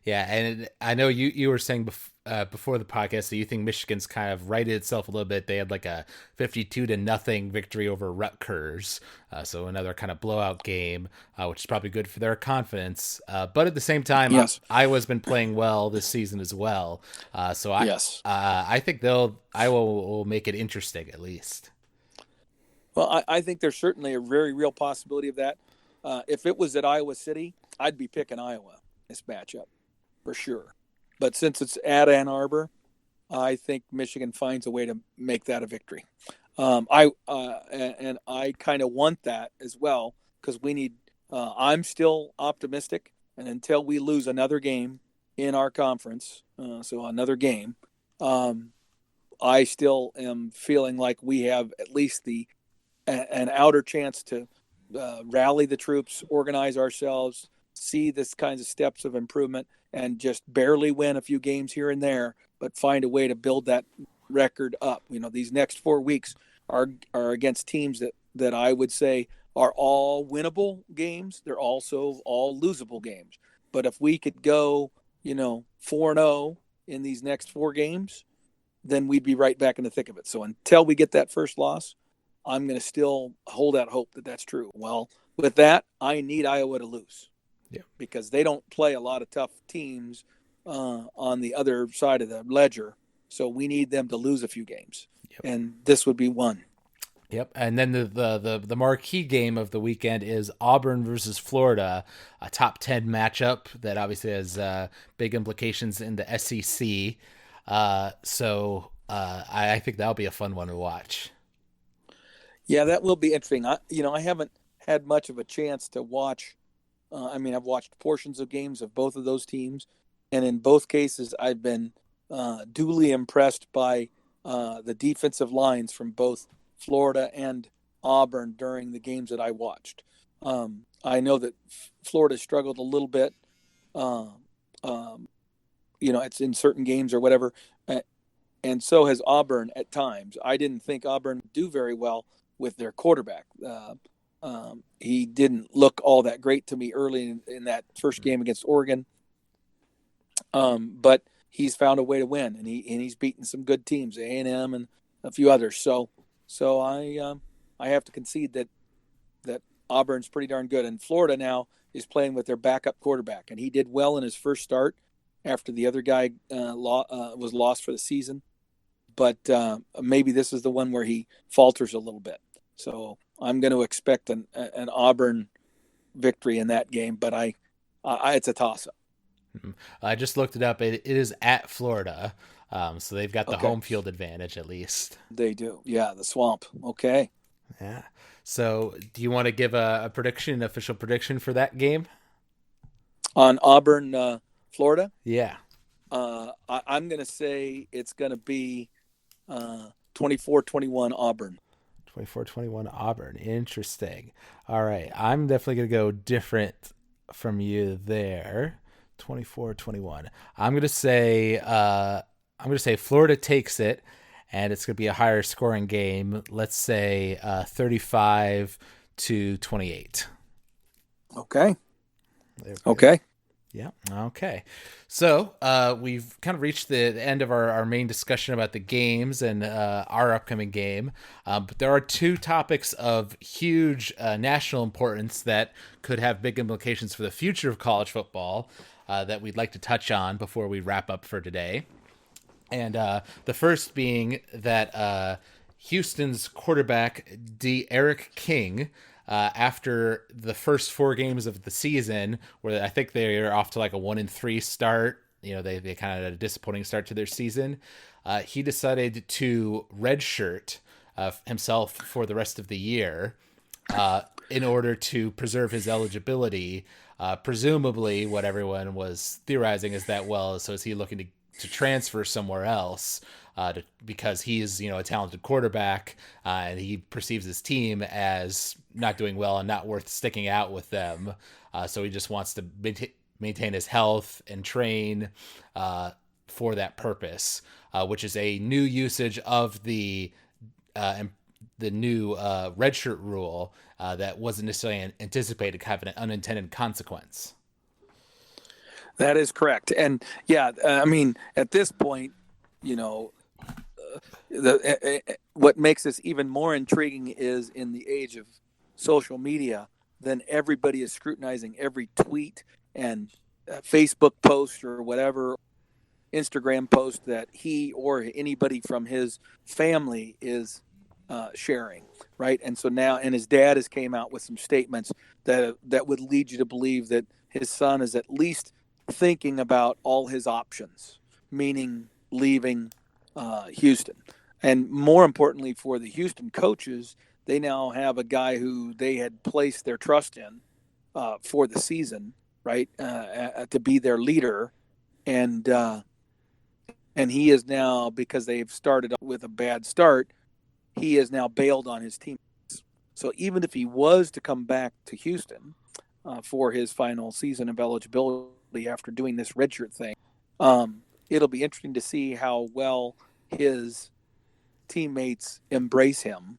Yeah, and I know you were saying before the podcast that you think Michigan's kind of righted itself a little bit. They had like a 52-0 victory over Rutgers, so another kind of blowout game, which is probably good for their confidence. But at the same time, yes, Iowa's been playing well this season as well. So I think Iowa will make it interesting at least. Well, I think there's certainly a very real possibility of that. If it was at Iowa City, I'd be picking Iowa this matchup for sure. But since it's at Ann Arbor, I think Michigan finds a way to make that a victory. I kind of want that as well, because we need. I'm still optimistic, and until we lose another game in our conference, so another game, I still am feeling like we have at least an outer chance to rally the troops, organize ourselves, see this kinds of steps of improvement, and just barely win a few games here and there, but find a way to build that record up. These next 4 weeks are against teams that I would say are all winnable games. They're also all losable games. But if we could go, 4-0 in these next 4 games, then we'd be right back in the thick of it. So until we get that first loss, I'm going to still hold out hope that that's true. Well, with that, I need Iowa to lose. Yeah, because they don't play a lot of tough teams on the other side of the ledger. So we need them to lose a few games, Yep. and this would be one. Yep. And then the marquee game of the weekend is Auburn versus Florida, a top 10 matchup that obviously has big implications in the SEC. I think that'll be a fun one to watch. Yeah, that will be interesting. I haven't had much of a chance to watch. I've watched portions of games of both of those teams, and in both cases, I've been duly impressed by the defensive lines from both Florida and Auburn during the games that I watched. I know that Florida struggled a little bit, uh, um, it's in certain games or whatever, and so has Auburn at times. I didn't think Auburn would do very well with their quarterback. He didn't look all that great to me early in that first game against Oregon, but he's found a way to win, and he's beaten some good teams, A&M and a few others. So I have to concede that Auburn's pretty darn good, and Florida now is playing with their backup quarterback, and he did well in his first start after the other guy was lost for the season. But maybe this is the one where he falters a little bit. So I'm going to expect an Auburn victory in that game, but it's a toss-up. I just looked it up. It is at Florida, so they've got the Okay. home field advantage at least. They do. Yeah, the swamp. Okay. Yeah. So, do you want to give a prediction, an official prediction for that game? On Auburn, Florida, Yeah. I'm going to say it's going to be 24-21 Auburn. 24-21 Auburn. Interesting. All right. I'm definitely going to go different from you there. 24-21. I'm going to say Florida takes it, and it's going to be a higher scoring game. Let's say 35-28. Okay. There we go. Okay. Yeah. Okay. So we've kind of reached the end of our main discussion about the games and our upcoming game. But there are two topics of huge national importance that could have big implications for the future of college football that we'd like to touch on before we wrap up for today. And the first being that Houston's quarterback, Eric King, after the first 4 games of the season, where I think they're off to like a 1-3 start, they kind of had a disappointing start to their season. He decided to redshirt himself for the rest of the year in order to preserve his eligibility. Presumably, what everyone was theorizing is that, so is he looking to transfer somewhere else because he's a talented quarterback and he perceives his team as not doing well and not worth sticking out with them. So he just wants to maintain his health and train for that purpose, which is a new usage of the new redshirt rule that wasn't necessarily anticipated to have an unintended consequence. That is correct. And yeah, at this point, what makes this even more intriguing is in the age of social media, then everybody is scrutinizing every tweet and Facebook post or whatever, Instagram post that he or anybody from his family is sharing, right? And so now, and his dad has came out with some statements that would lead you to believe that his son is at least thinking about all his options, meaning leaving Houston. And more importantly for the Houston coaches, they now have a guy who they had placed their trust in for the season, right, to be their leader. And he is now, because they've started with a bad start, he is now bailed on his teammates. So even if he was to come back to Houston for his final season of eligibility after doing this redshirt thing, it'll be interesting to see how well his teammates embrace him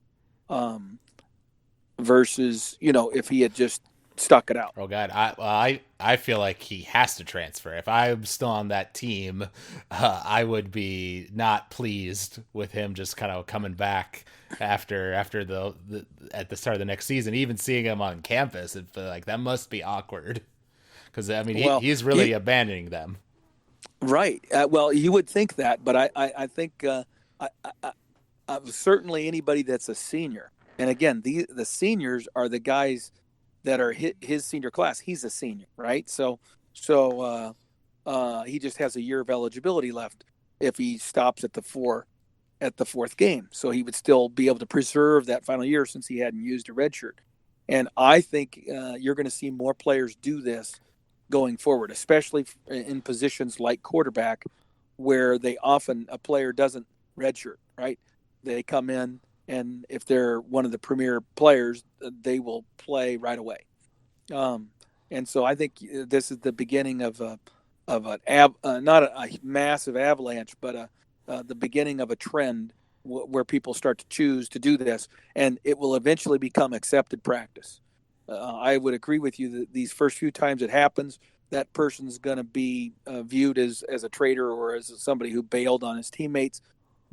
versus, if he had just stuck it out. Oh God, I feel like he has to transfer. If I'm still on that team, I would be not pleased with him just kind of coming back after the at the start of the next season. Even seeing him on campus, it feel like that must be awkward because Well, he's really abandoning them. Right. Well, you would think that, but I think I, I, certainly anybody that's a senior. And again, the seniors are the guys that are his senior class. He's a senior, right? So he just has a year of eligibility left if he stops at the fourth game. So he would still be able to preserve that final year since he hadn't used a red shirt. And I think you're going to see more players do this going forward, especially in positions like quarterback, where they often a player doesn't redshirt, right? They come in, and if they're one of the premier players, they will play right away. Um, and so I think this is the beginning of not a massive avalanche, but the beginning of a trend where people start to choose to do this, and it will eventually become accepted practice. I would agree with you that these first few times it happens, that person's going to be viewed as a traitor or as somebody who bailed on his teammates.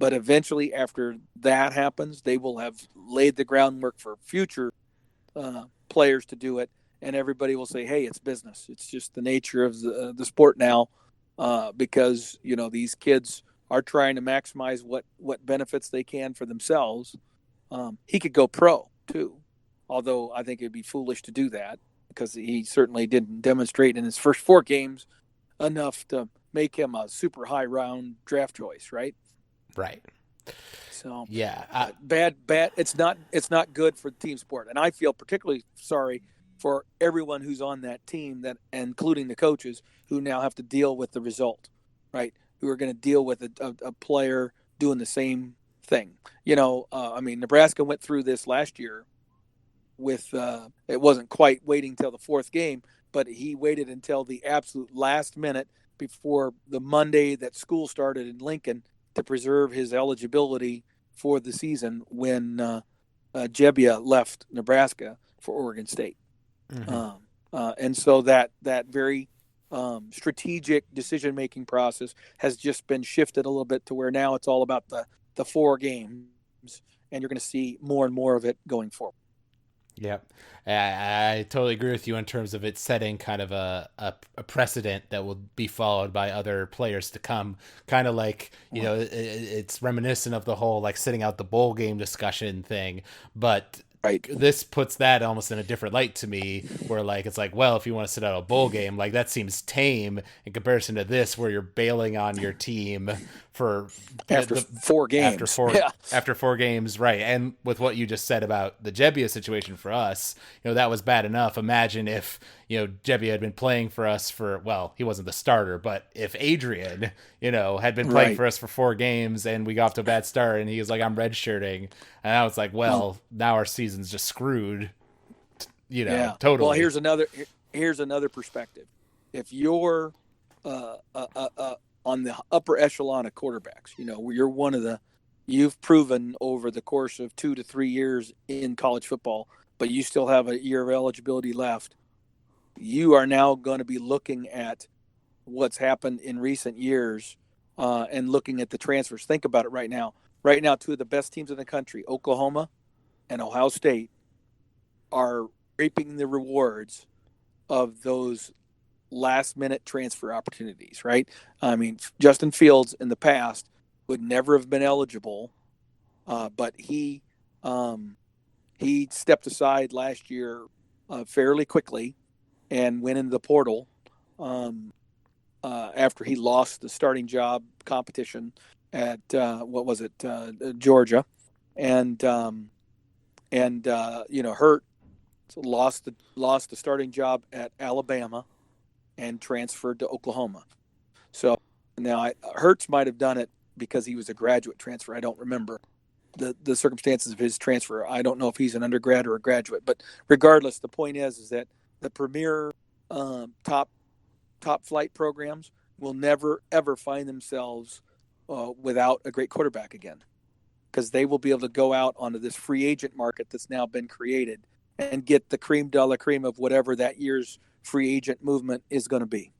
But eventually, after that happens, they will have laid the groundwork for future players to do it, and everybody will say, "Hey, it's business. It's just the nature of the sport now," because these kids are trying to maximize what benefits they can for themselves. He could go pro too, although I think it'd be foolish to do that because he certainly didn't demonstrate in his first 4 games enough to make him a super high round draft choice, right? Right. So Yeah. bad. It's not good for the team sport, and I feel particularly sorry for everyone who's on that team, that including the coaches who now have to deal with the result, right? Who are going to deal with a player doing the same thing. I mean, Nebraska went through this last year with it wasn't quite waiting till the fourth game, but he waited until the absolute last minute before the Monday that school started in Lincoln to preserve his eligibility for the season when Jebbia left Nebraska for Oregon State. Mm-hmm. And so that very strategic decision making process has just been shifted a little bit to where now it's all about the 4 games, and you're going to see more and more of it going forward. Yep. I totally agree with you in terms of it setting kind of a precedent that will be followed by other players to come. Kind of like, it's reminiscent of the whole like sitting out the bowl game discussion thing. But Right. this puts that almost in a different light to me, where like it's like, well, if you want to sit out a bowl game, like that seems tame in comparison to this, where you're bailing on your team for After the 4 games. Yeah. after 4 games, right? And with what you just said about the Jebbia situation for us, that was bad enough. Imagine if Jebbia had been playing for us for, well, he wasn't the starter, but if Adrian had been playing Right. for us for 4 games and we got off to a bad start and he was like, I'm redshirting, and I was like, Well, well, now our season's just screwed, yeah. Well, totally. here's another perspective. If you're on the upper echelon of quarterbacks, you're one of the you've proven over the course of 2 to 3 years in college football, but you still have a year of eligibility left. You are now going to be looking at what's happened in recent years and looking at the transfers. Think about it right now. Right now, two of the best teams in the country, Oklahoma and Ohio State, are reaping the rewards of those last minute transfer opportunities, right? I mean, Justin Fields in the past would never have been eligible, but he stepped aside last year fairly quickly and went into the portal after he lost the starting job competition at what was it, Georgia, and hurt, so lost the starting job at Alabama and transferred to Oklahoma. So now Hurts might have done it because he was a graduate transfer. I don't remember the circumstances of his transfer. I don't know if he's an undergrad or a graduate, but regardless, the point is that the premier top flight programs will never ever find themselves without a great quarterback again, because they will be able to go out onto this free agent market that's now been created and get the cream de la cream of whatever that year's free agent movement is going to be.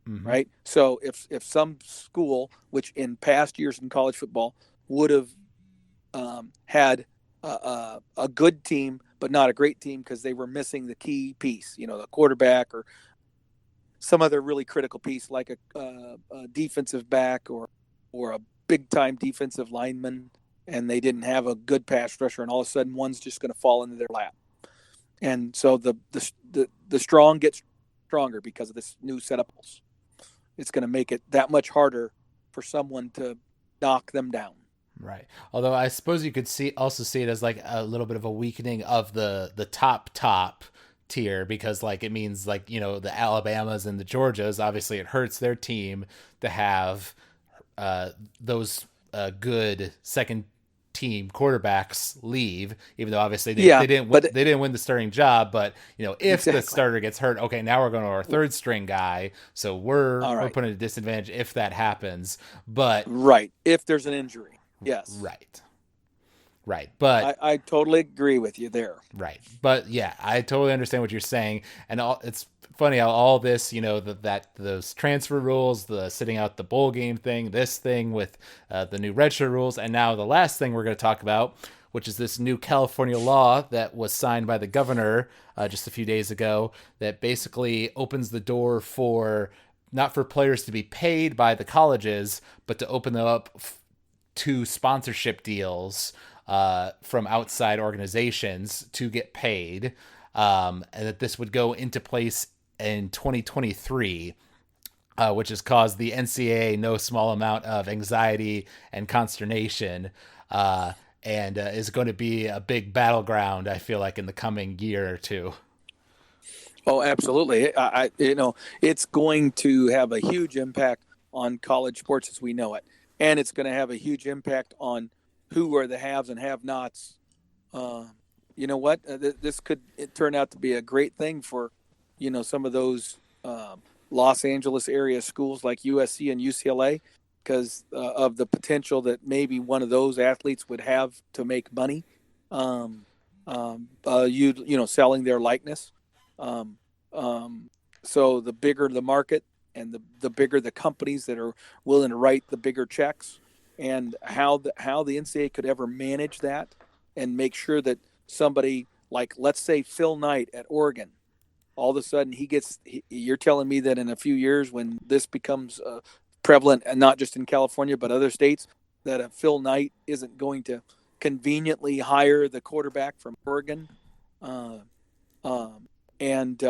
Mm-hmm. Right. So if some school, which in past years in college football would have had a good team but not a great team because they were missing the key piece, the quarterback, or some other really critical piece, like a defensive back or a big time defensive lineman, and they didn't have a good pass rusher, and all of a sudden one's just going to fall into their lap. And so the strong gets stronger because of this new setup. It's going to make it that much harder for someone to knock them down. Right. Although I suppose you could also see it as like a little bit of a weakening of the top tier, because like it means like, the Alabamas and the Georgias, obviously it hurts their team to have those good second team quarterbacks leave, even though obviously they didn't win the starting job. But if the starter gets hurt, okay, now we're going to our third string guy, so we're put at a disadvantage if that happens. But right, if there's an injury, yes, right. But I totally agree with you there. Right. But yeah, I totally understand what you're saying. And it's funny how all this, that those transfer rules, the sitting out the bowl game thing, this thing with the new redshirt rules, and now the last thing we're going to talk about, which is this new California law that was signed by the governor just a few days ago, that basically opens the door for not for players to be paid by the colleges, but to open them up to sponsorship deals from outside organizations to get paid, and that this would go into place in 2023, which has caused the NCAA no small amount of anxiety and consternation, and is going to be a big battleground, I feel like, in the coming year or two. Oh, absolutely. It's going to have a huge impact on college sports as we know it, and it's going to have a huge impact on who are the haves and have-nots. You know what? This could turn out to be a great thing for, some of those Los Angeles area schools like USC and UCLA, because of the potential that maybe one of those athletes would have to make money, selling their likeness. So the bigger the market and the bigger the companies that are willing to write the bigger checks, and how the NCAA could ever manage that and make sure that somebody like, let's say, Phil Knight at Oregon, all of a sudden you're telling me that in a few years when this becomes prevalent, and not just in California but other states, that a Phil Knight isn't going to conveniently hire the quarterback from Oregon and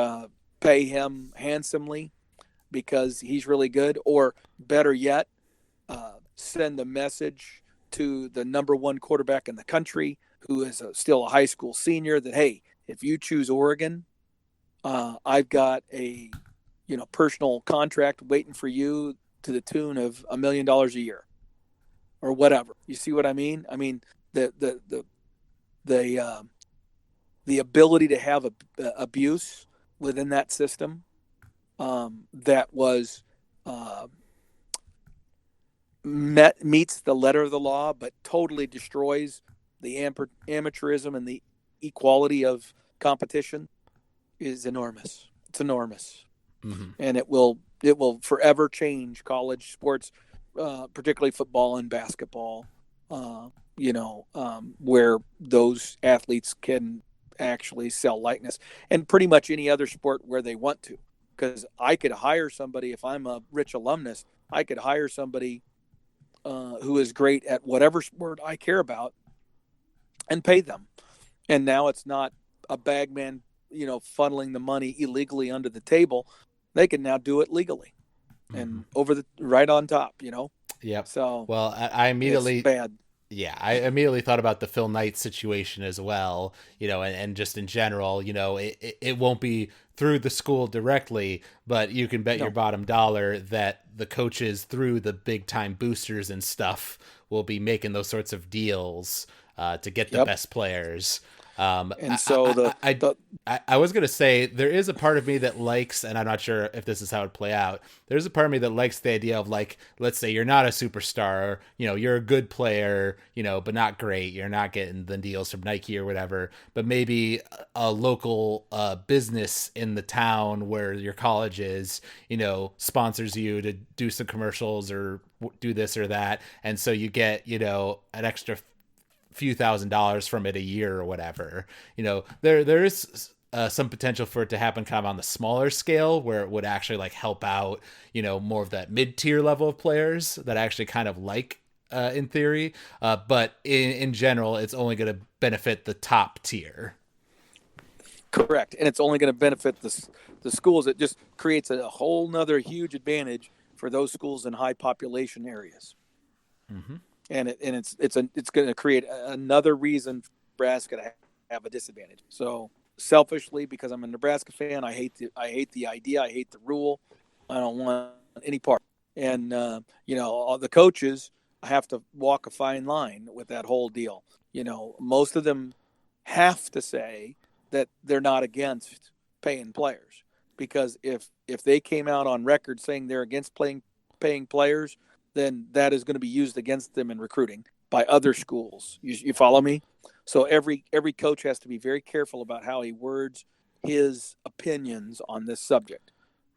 pay him handsomely because he's really good, or better yet, send a message to the number one quarterback in the country, who is still a high school senior, that, hey, if you choose Oregon, I've got a personal contract waiting for you to the tune of $1 million a year, or whatever. You see what I mean? I mean, the ability to have abuse within that system that was meets the letter of the law, but totally destroys the amateurism and the equality of competition, is enormous. It's enormous. Mm-hmm. And it will forever change college sports, particularly football and basketball, where those athletes can actually sell likeness, and pretty much any other sport where they want to. Because I could hire somebody, if I'm a rich alumnus, I could hire somebody who is great at whatever sport I care about and pay them. And now it's not a bagman, funneling the money illegally under the table. They can now do it legally and right on top, Yep. So, well, I immediately, it's bad. Yeah, I immediately thought about the Phil Knight situation as well, and just in general, it won't be through the school directly, but you can bet your bottom dollar that the coaches, through the big time boosters and stuff, will be making those sorts of deals to get the best players. And so I was going to say, there is a part of me that likes, and I'm not sure if this is how it play out, there's a part of me that likes the idea of, like, let's say you're not a superstar, you're a good player, but not great. You're not getting the deals from Nike or whatever, but maybe a local business in the town where your college is, sponsors you to do some commercials or do this or that. And so you get, an extra few $1,000s from it a year or whatever. There is some potential for it to happen kind of on the smaller scale, where it would actually like help out, more of that mid-tier level of players that actually kind of like, in theory. But in general, it's only going to benefit the top tier. Correct, and it's only going to benefit the schools. It just creates a whole nother huge advantage for those schools in high population areas. Mm-hmm. And it's going to create another reason for Nebraska to have a disadvantage. So selfishly, because I'm a Nebraska fan, I hate the idea. I hate the rule. I don't want any part. And all the coaches have to walk a fine line with that whole deal. Most of them have to say that they're not against paying players, because if they came out on record saying they're against paying players, then that is going to be used against them in recruiting by other schools. You follow me? So every coach has to be very careful about how he words his opinions on this subject.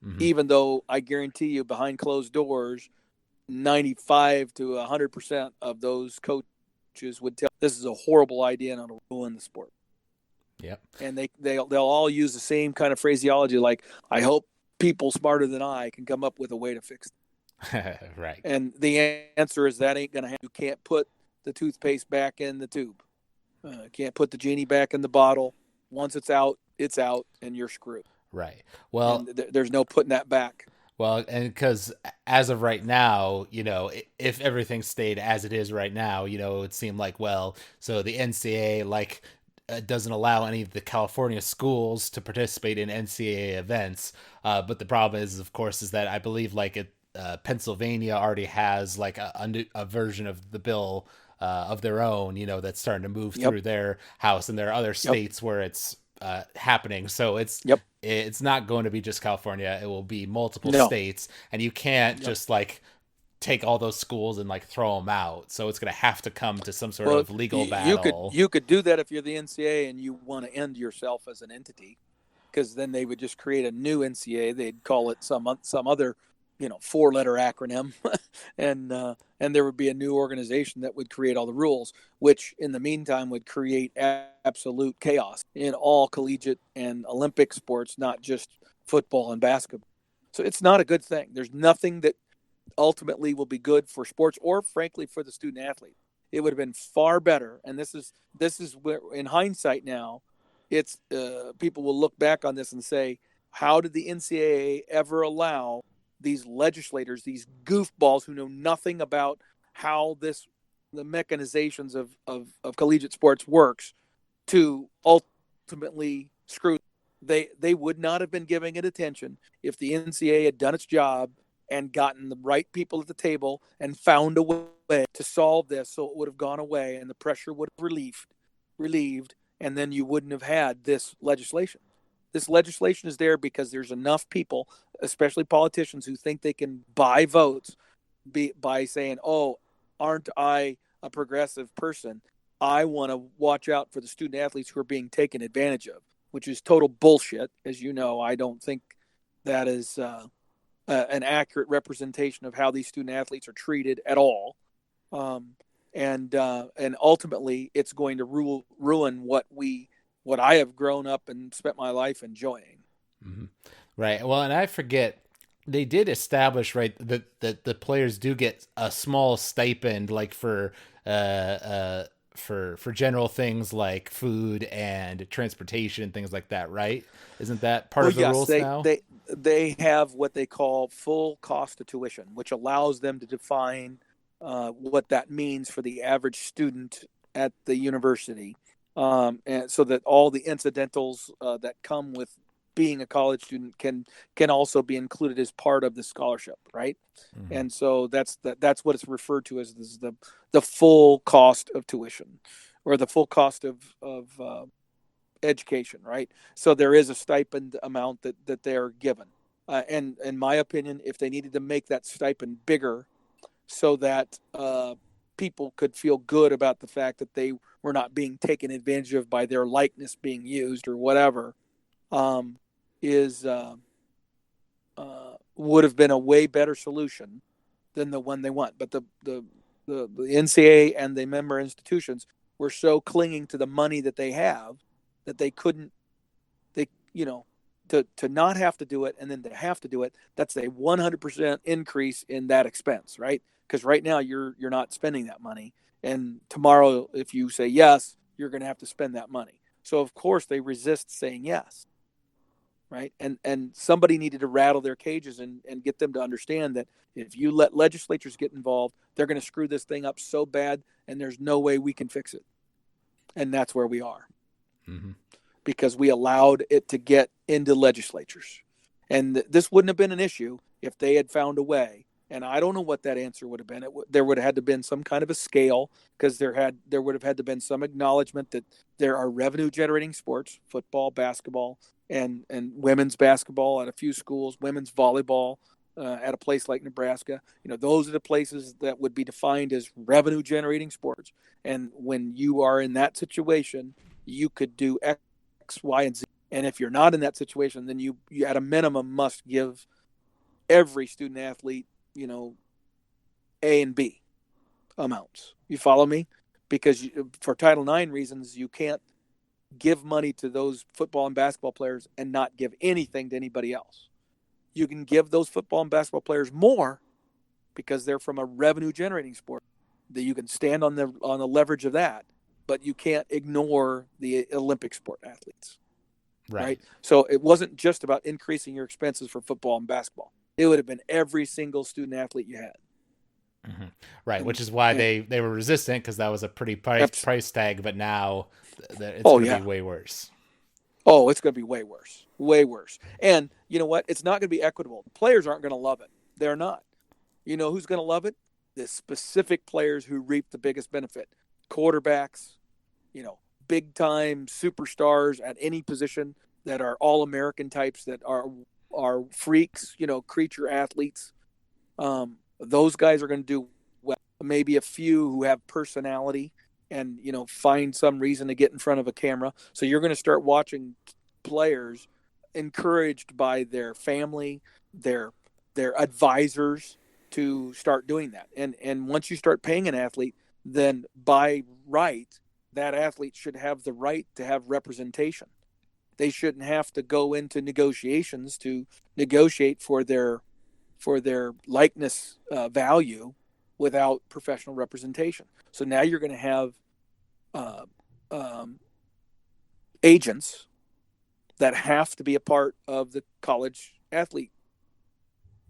Mm-hmm. Even though I guarantee you, behind closed doors, 95 to 100% of those coaches would tell this is a horrible idea and it'll ruin the sport. Yep. And they'll all use the same kind of phraseology, like, I hope people smarter than I can come up with a way to fix it. Right. And the answer is that ain't going to happen. You can't put the toothpaste back in the tube. Can't put the genie back in the bottle. Once it's out, and you're screwed. Right. Well, there's no putting that back. Well, and because as of right now, if everything stayed as it is right now, it would seem like, well, so the NCAA doesn't allow any of the California schools to participate in NCAA events. But the problem is, of course, is that I believe Pennsylvania already has like a version of the bill of their own, that's starting to move through their house, and there are other states where it's happening. So it's not going to be just California. It will be multiple states, and you can't just take all those schools and throw them out. So it's going to have to come to some sort of legal battle. You could do that if you're the NCAA and you want to end yourself as an entity, because then they would just create a new NCAA. They'd call it some other 4-letter acronym, and there would be a new organization that would create all the rules, which in the meantime would create absolute chaos in all collegiate and Olympic sports, not just football and basketball. So it's not a good thing. There's nothing that ultimately will be good for sports, or frankly for the student athlete. It would have been far better, and this is where, in hindsight now, it's people will look back on this and say, how did the NCAA ever allow these legislators, these goofballs who know nothing about how the mechanizations of collegiate sports works, to ultimately screw? They would not have been giving it attention if the NCAA had done its job and gotten the right people at the table and found a way to solve this, so it would have gone away and the pressure would have relieved, and then you wouldn't have had this legislation. This legislation is there because there's enough people, especially politicians, who think they can buy votes by saying, oh, aren't I a progressive person? I want to watch out for the student athletes who are being taken advantage of, which is total bullshit. As you know, I don't think that is an accurate representation of how these student athletes are treated at all. And ultimately, it's going to ruin what I have grown up and spent my life enjoying. Mm-hmm. Right. Well, and I forget, they did establish, right, that the players do get a small stipend, for general things like food and transportation, things like that, right? Isn't that part of the rules now? They have what they call full cost of tuition, which allows them to define what that means for the average student at the university. And so that all the incidentals that come with being a college student can also be included as part of the scholarship, right? Mm-hmm. And so that's what it's referred to as the full cost of tuition, or the full cost of education, right? So there is a stipend amount that they are given, and in my opinion, if they needed to make that stipend bigger, so that people could feel good about the fact that they were not being taken advantage of by their likeness being used or whatever, would have been a way better solution than the one they want. But the NCAA and the member institutions were so clinging to the money that they have that they you know, to not have to do it and then to have to do it, that's a 100% increase in that expense, right? Because right now you're not spending that money, and tomorrow if you say yes, you're going to have to spend that money. So of course they resist saying yes, right? And somebody needed to rattle their cages and get them to understand that if you let legislatures get involved, they're going to screw this thing up so bad, and there's no way we can fix it. And that's where we are. Mm-hmm. Because we allowed it to get into legislatures. And this wouldn't have been an issue if they had found a way. And I don't know what that answer would have been. There would have had to been some kind of a scale, because there would have had to been some acknowledgement that there are revenue generating sports, football, basketball, and women's basketball at a few schools, women's volleyball at a place like Nebraska. Those are the places that would be defined as revenue generating sports. And when you are in that situation, you could do X, Y, and Z. And if you're not in that situation, then you at a minimum must give every student athlete, A and B amounts. You follow me? Because for Title IX reasons, you can't give money to those football and basketball players and not give anything to anybody else. You can give those football and basketball players more because they're from a revenue generating sport, that you can stand on the leverage of that, but you can't ignore the Olympic sport athletes. Right? So it wasn't just about increasing your expenses for football and basketball. It would have been every single student athlete you had. Mm-hmm. Right, which is why they were resistant, because that was a pretty price tag, but now it's going to be way worse. Oh, it's going to be way worse. Way worse. And you know what? It's not going to be equitable. The players aren't going to love it. They're not. You know who's going to love it? The specific players who reap the biggest benefit. Quarterbacks, big time superstars at any position that are all American types, that are freaks, creature athletes. Those guys are going to do well. Maybe a few who have personality and, find some reason to get in front of a camera. So you're going to start watching players encouraged by their family, their advisors, to start doing that. And once you start paying an athlete, then by right, that athlete should have the right to have representation. They shouldn't have to go into negotiations to negotiate for their likeness value without professional representation. So now you're going to have agents that have to be a part of the college athlete.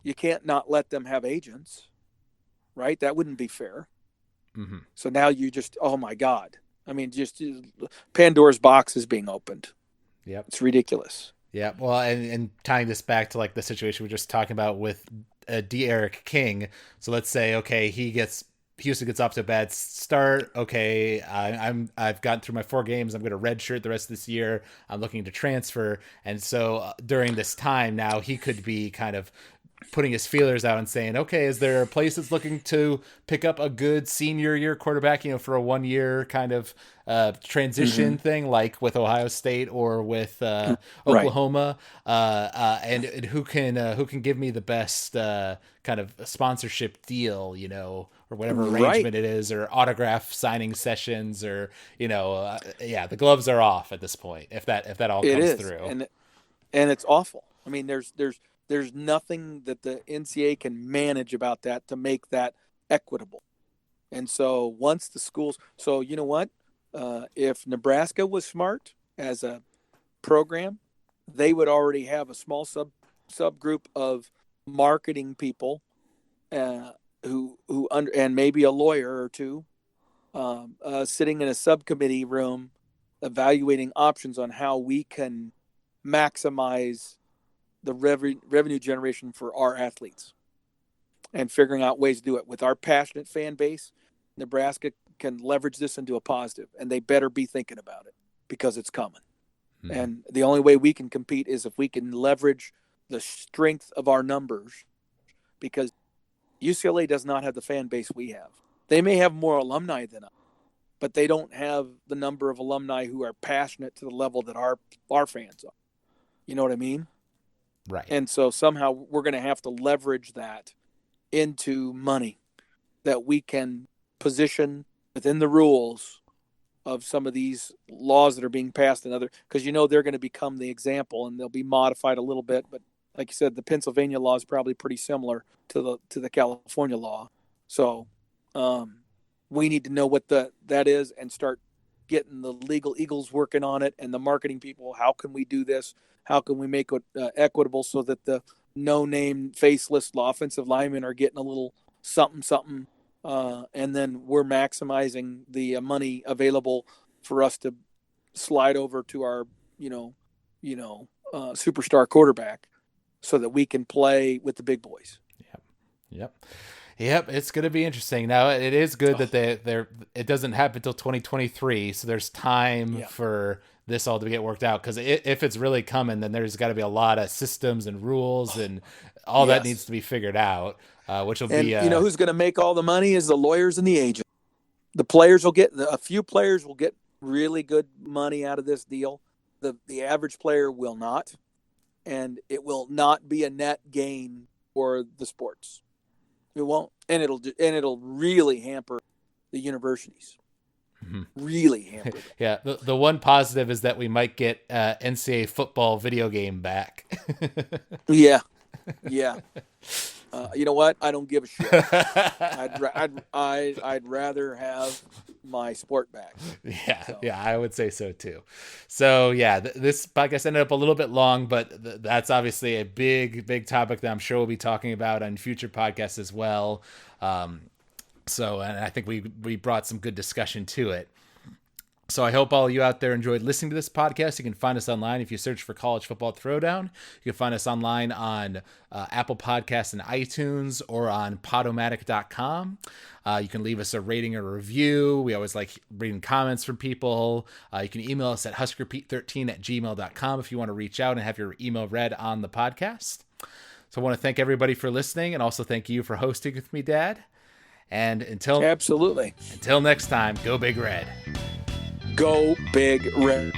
You can't not let them have agents, right? That wouldn't be fair. Mm-hmm. So now you just, oh my God. I mean, just Pandora's box is being opened. Yep. It's ridiculous. Yeah. Well, and tying this back to like the situation we were just talking about with D'Eriq King. So let's say, okay, Houston gets off to a bad start. Okay, I've gotten through my 4 games. I'm going to redshirt the rest of this year. I'm looking to transfer. And so during this time now, he could be kind of putting his feelers out and saying, okay, is there a place that's looking to pick up a good senior year quarterback, for a 1-year kind of transition thing, like with Ohio State or with Oklahoma, and who can give me the best kind of sponsorship deal, or whatever arrangement it is, or autograph signing sessions, or the gloves are off at this point if that all comes through. And it's awful. I mean, there's nothing that the NCAA can manage about that to make that equitable. And so once the schools, so you know what? If Nebraska was smart as a program, they would already have a small subgroup of marketing people who and maybe a lawyer or two sitting in a subcommittee room evaluating options on how we can maximize the revenue generation for our athletes, and figuring out ways to do it. With our passionate fan base, Nebraska can leverage this into a positive, and they better be thinking about it, because it's coming. Mm-hmm. And the only way we can compete is if we can leverage the strength of our numbers, because UCLA does not have the fan base we have. They may have more alumni than us, but they don't have the number of alumni who are passionate to the level that our fans are. You know what I mean? Right. And so somehow we're going to have to leverage that into money that we can position within the rules of some of these laws that are being passed in other, because they're going to become the example and they'll be modified a little bit. But like you said, the Pennsylvania law is probably pretty similar to the California law. So we need to know what that is and start getting the legal eagles working on it and the marketing people. How can we do this? How can we make it equitable so that the no-name, faceless offensive linemen are getting a little something, and then we're maximizing the money available for us to slide over to our, superstar quarterback so that we can play with the big boys. Yep. It's going to be interesting. Now, it is good that it doesn't happen until 2023, so there's time for this all to get worked out. Because if it's really coming, then there's got to be a lot of systems and rules and all that needs to be figured out. Which will be who's going to make all the money is the lawyers and the agents. The players will get a few players will get really good money out of this deal. The average player will not, and it will not be a net gain for the sports. It won't, and it'll really hamper the universities. Mm-hmm. Really hamper them. Yeah, the one positive is that we might get NCAA football video game back. Yeah. You know what? I don't give a shit. I'd rather have my sport back. Yeah, I would say so too. So yeah, this podcast ended up a little bit long, but that's obviously a big topic that I'm sure we'll be talking about on future podcasts as well. So, and I think we brought some good discussion to it. So I hope all of you out there enjoyed listening to this podcast. You can find us online if you search for College Football Throwdown. You can find us online on Apple Podcasts and iTunes or on Podomatic.com. You can leave us a rating or review. We always like reading comments from people. You can email us at huskerpete13@gmail.com if you want to reach out and have your email read on the podcast. So I want to thank everybody for listening and also thank you for hosting with me, Dad. And until next time, go Big Red. Go Big Red.